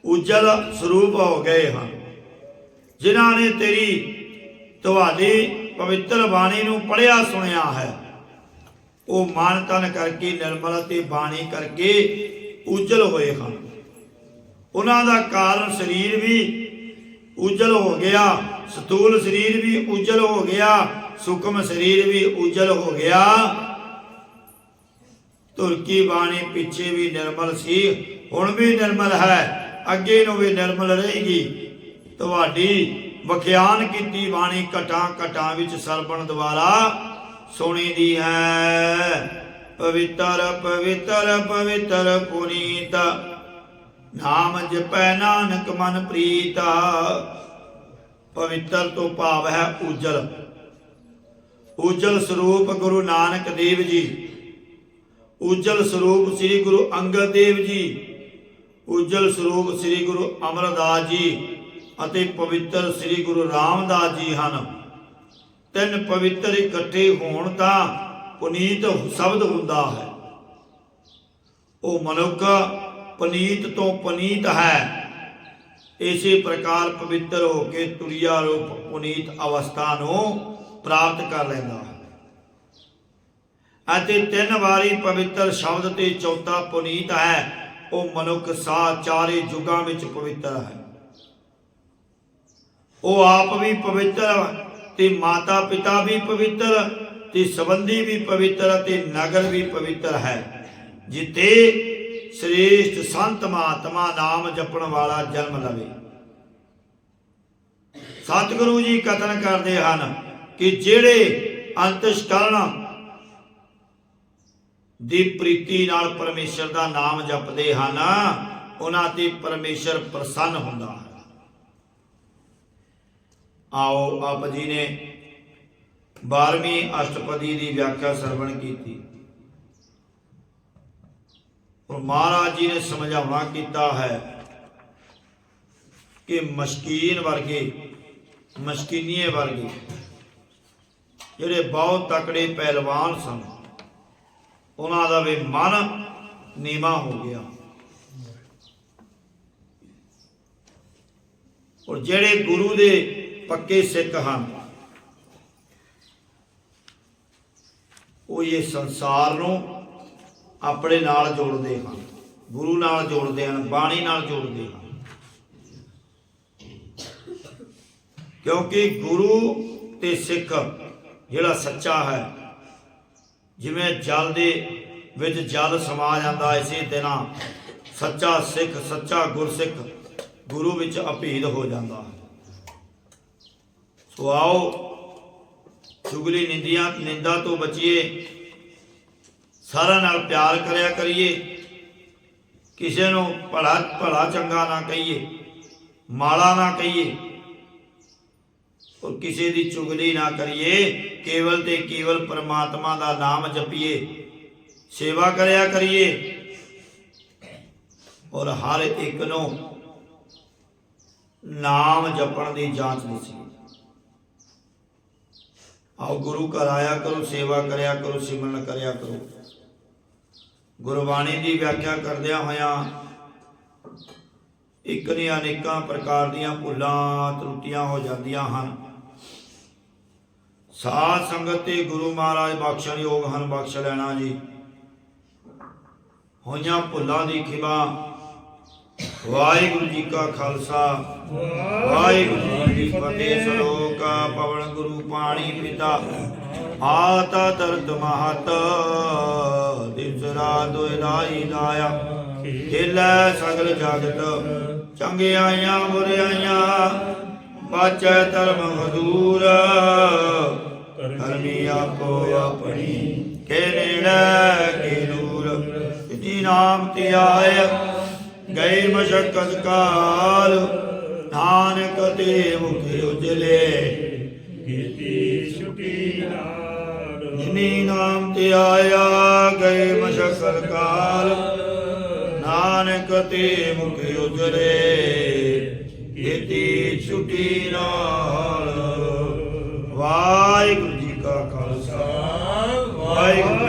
ਉਜਲ ਸਰੂਪ ਹੋ ਗਏ ਹਨ। ਜਿਨ੍ਹਾਂ ਨੇ ਤੁਹਾਡੀ ਪਵਿੱਤਰ ਬਾਣੀ ਨੂੰ ਪੜ੍ਹਿਆ ਸੁਣਿਆ ਹੈ, ਉਹ ਮਨ ਤਨ ਕਰਕੇ ਨਿਰਮਲ ਤੇ ਬਾਣੀ ਕਰਕੇ ਉਜਲ ਹੋਏ ਹਨ। ਉਹਨਾਂ ਦਾ ਕਾਰਨ ਸਰੀਰ ਵੀ ਉਜਲ ਹੋ ਗਿਆ, ਸਥੂਲ ਸਰੀਰ ਵੀ ਉਜਲ ਹੋ ਗਿਆ, ਸੂਖਮ ਸਰੀਰ ਵੀ ਉਜਲ ਹੋ ਗਿਆ। ਤੁਰਕੀ ਬਾਣੀ ਪਿੱਛੇ ਵੀ ਨਿਰਮਲ ਸੀ, ਹੁਣ ਵੀ ਨਿਰਮਲ ਹੈ, ਅੱਗੇ ਨੂੰ ਵੀ ਨਿਰਮਲ ਰਹੇਗੀ। ਤੁਹਾਡੀ ਵਿਖਿਆਨ ਕੀਤੀ ਬਾਣੀ ਘਟਾਂ ਘਟਾਂ ਵਿੱਚ ਸਰਵਣ ਦੁਆਰਾ ਸੁਣੀ ਦੀ ਹੈ। ਪਵਿੱਤਰ ਪਵਿੱਤਰ ਪਵਿੱਤਰ ਪੁਨੀਤ, ਨਾਮ ਜਪੈ ਨਾਨਕ ਮਨ ਪ੍ਰੀਤਾ। ਪਵਿੱਤਰ ਤੋਂ ਭਾਵ ਹੈ ਉਜਲ। ਉਜਲ ਸਰੂਪ ਗੁਰੂ ਨਾਨਕ ਦੇਵ ਜੀ, ਉਜਲ ਸਰੂਪ ਸ੍ਰੀ ਗੁਰੂ ਅੰਗਦ ਦੇਵ ਜੀ, ਉਜਲ ਸਰੂਪ ਸ੍ਰੀ ਗੁਰੂ ਅਮਰਦਾਸ ਜੀ ਅਤੇ ਪਵਿੱਤਰ ਸ੍ਰੀ ਗੁਰੂ ਰਾਮਦਾਸ ਜੀ ਹਨ। ਤਿੰਨ ਪਵਿੱਤਰ ਇਕੱਠੇ ਹੋਣ ਤਾਂ ਪੁਨੀਤ ਸ਼ਬਦ ਹੁੰਦਾ ਹੈ। ਉਹ ਮਨੁੱਖ ਪੁਨੀਤ ਤੋਂ ਪੁਨੀਤ ਹੈ। ਇਸੇ ਪ੍ਰਕਾਰ ਪਵਿੱਤਰ ਹੋ ਕੇ ਤੁਰਿਆ ਰੂਪ ਪੁਨੀਤ ਅਵਸਥਾ ਨੂੰ ਪ੍ਰਾਪਤ ਕਰ ਲੈਂਦਾ ਹੈ ਅਤੇ ਤਿੰਨ ਵਾਰੀ ਪਵਿੱਤਰ ਸ਼ਬਦ ਤੇ ਚੌਥਾ ਪੁਨੀਤ ਹੈ। ਉਹ ਮਨੁੱਖ ਚਾਰੇ ਯੁਗਾਂ ਵਿੱਚ ਪਵਿੱਤਰ ਹੈ। ਉਹ ਆਪ ਵੀ ਪਵਿੱਤਰ ਤੇ ਮਾਤਾ ਪਿਤਾ ਵੀ ਪਵਿੱਤਰ ਤੇ ਸੰਬੰਧੀ ਵੀ ਪਵਿੱਤਰ ਅਤੇ ਨਗਰ ਵੀ ਪਵਿੱਤਰ ਹੈ, ਜਿੱਥੇ ਸ੍ਰੇਸ਼ਟ ਸੰਤ ਮਹਾਤਮਾ ਨਾਮ ਜਪਣ ਵਾਲਾ ਜਨਮ ਲਵੇ। ਸਤਿਗੁਰੂ ਜੀ ਕਥਨ ਕਰਦੇ ਹਨ ਕਿ ਜਿਹੜੇ ਅੰਤਸ਼ਕਰਣ ਦੀ ਪ੍ਰੀਤੀ ਨਾਲ ਪਰਮੇਸ਼ਰ ਦਾ ਨਾਮ ਜਪਦੇ ਹਨ, ਉਹਨਾਂ ਤੇ ਪਰਮੇਸ਼ਰ ਪ੍ਰਸੰਨ ਹੁੰਦਾ ਹੈ। ਆਓ ਆਪ ਜੀ ਨੇ 12ਵੀਂ ਅਸ਼ਟਪਦੀ ਦੀ ਵਿਆਖਿਆ ਸਰਵਣ ਕੀਤੀ। ਔਰ ਮਹਾਰਾਜ ਜੀ ਨੇ ਸਮਝਾਉਣਾ ਕੀਤਾ ਹੈ ਕਿ ਮਸ਼ਕੀਨ ਵਰਗੇ, ਮਸ਼ਕੀਨੀਏ ਵਰਗੇ ਜਿਹੜੇ ਬਹੁਤ ਤਕੜੇ ਪਹਿਲਵਾਨ ਸਨ, ਉਹਨਾਂ ਦਾ ਵੀ ਮਨ ਨੀਵਾਂ ਹੋ ਗਿਆ। ਔਰ ਜਿਹੜੇ ਗੁਰੂ ਦੇ ਪੱਕੇ ਸਿੱਖ ਹਨ, ਉਹ ਇਹ ਸੰਸਾਰ ਨੂੰ ਆਪਣੇ ਨਾਲ ਜੋੜਦੇ ਹਨ, ਗੁਰੂ ਨਾਲ ਜੋੜਦੇ ਹਨ, ਬਾਣੀ ਨਾਲ ਜੋੜਦੇ ਹਨ। ਕਿਉਂਕਿ ਗੁਰੂ ਤੇ ਸਿੱਖ ਜਿਹੜਾ ਸੱਚਾ ਹੈ, ਜਿਵੇਂ ਜਲ ਦੇ ਵਿੱਚ ਜਲ ਸਮਾ ਜਾਂਦਾ, ਇਸੇ ਤਰ੍ਹਾਂ ਸੱਚਾ ਸਿੱਖ, ਸੱਚਾ ਗੁਰਸਿੱਖ ਗੁਰੂ ਵਿੱਚ ਅਭੇਦ ਹੋ ਜਾਂਦਾ ਹੈ। ਸੋ ਆਓ ਚੁਗਲੀ ਨਿੰਦਾ ਤੋਂ ਬਚੀਏ, ਸਾਰਿਆਂ ਨਾਲ ਪਿਆਰ ਕਰਿਆ ਕਰੀਏ, ਕਿਸੇ ਨੂੰ ਭਲਾ ਚੰਗਾ ਨਾ ਕਹੀਏ, ਮਾੜਾ ਨਾ ਕਹੀਏ, ਔਰ ਕਿਸੇ ਦੀ ਚੁਗਲੀ ਨਾ ਕਰੀਏ। ਕੇਵਲ ਤੇ ਕੇਵਲ ਪਰਮਾਤਮਾ ਦਾ ਨਾਮ ਜਪੀਏ, ਸੇਵਾ ਕਰਿਆ ਕਰੀਏ, ਔਰ ਹਰ ਇੱਕ ਨੂੰ ਨਾਮ ਜਪਣ ਦੀ ਜਾਂਚ ਦਸੀਏ। ਆਓ ਗੁਰੂ ਘਰ ਆਇਆ ਕਰੋ, ਸੇਵਾ ਕਰਿਆ ਕਰੋ, ਸਿਮਰਨ ਕਰਿਆ ਕਰੋ। ਗੁਰਬਾਣੀ ਦੀ ਵਿਆਖਿਆ ਕਰਦਿਆਂ ਹੋਇਆਂ ਇੱਕ ਨਹੀਂ ਅਨੇਕਾਂ ਪ੍ਰਕਾਰ ਦੀਆਂ ਭੁੱਲਾਂ ਤਰੁੱਟੀਆਂ ਹੋ ਜਾਂਦੀਆਂ ਹਨ। ਸਾਧ ਸੰਗਤ ਤੇ ਗੁਰੂ ਮਹਾਰਾਜ ਬਖਸ਼ਣ ਯੋਗ ਹਨ, ਬਖਸ਼ ਲੈਣਾ ਜੀ। ਹੋਈਆਂ ਭੁੱਲਾਂ ਦੀ ਖਿਮਾ। ਵਾਹਿਗੁਰੂ ਜੀ ਕਾ ਖਾਲਸਾ, ਵਾਹਿਗੁਰੂ ਜੀ ਕੀ ਫਤਿਹ। ਸ਼ਲੋਕ ਪਵਨ ਗੁਰੂ ਪਾਣੀ ਪਿਤਾ, ਆਤਾ ਤਰਤ ਮਹਤ, ਦਿਵਸ ਰਾਤ ਦੁਇ ਲਾਈ ਲਾਇਆ। ਖੇਲੈ ਸਗਲ ਜਗਤ, ਚੰਗਿਆਈਆਂ ਬੁਰਿਆਈਆਂ, ਬਾਚੈ ਧਰਮ ਹਦੂਰ। ਧਰਮੀ ਆਪੋ ਆਪਣੀ, ਕੇ ਨੇੜੇ ਕੇ ਦੂਰ। ਜਿਨੀ ਨਾਮ ਤੇ ਆਏ, ਗਏ ਮਸ਼ਕਤ ਕਾਲ। ਨਾਨਕ ਤੇ ਮੁਖ ਉਜਲੇ, ਕੀਤੀ ਛੁਟੀ ਨਾਲ। ਜਿਨੀ ਨਾਮ ਤੇ ਆਇਆ, ਗਏ ਮਸ਼ਕਤ ਕਾਲ। ਨਾਨਕ ਤੇ ਮੁਖ ਉਜਲੇ, ਕੀਤੀ ਛੁਟੀ ਨਾਲ। ਵਾਹਿਗੁਰੂ ਜੀ ਕਾ ਖਾਲਸਾ, ਵਾਹਿਗੁਰੂ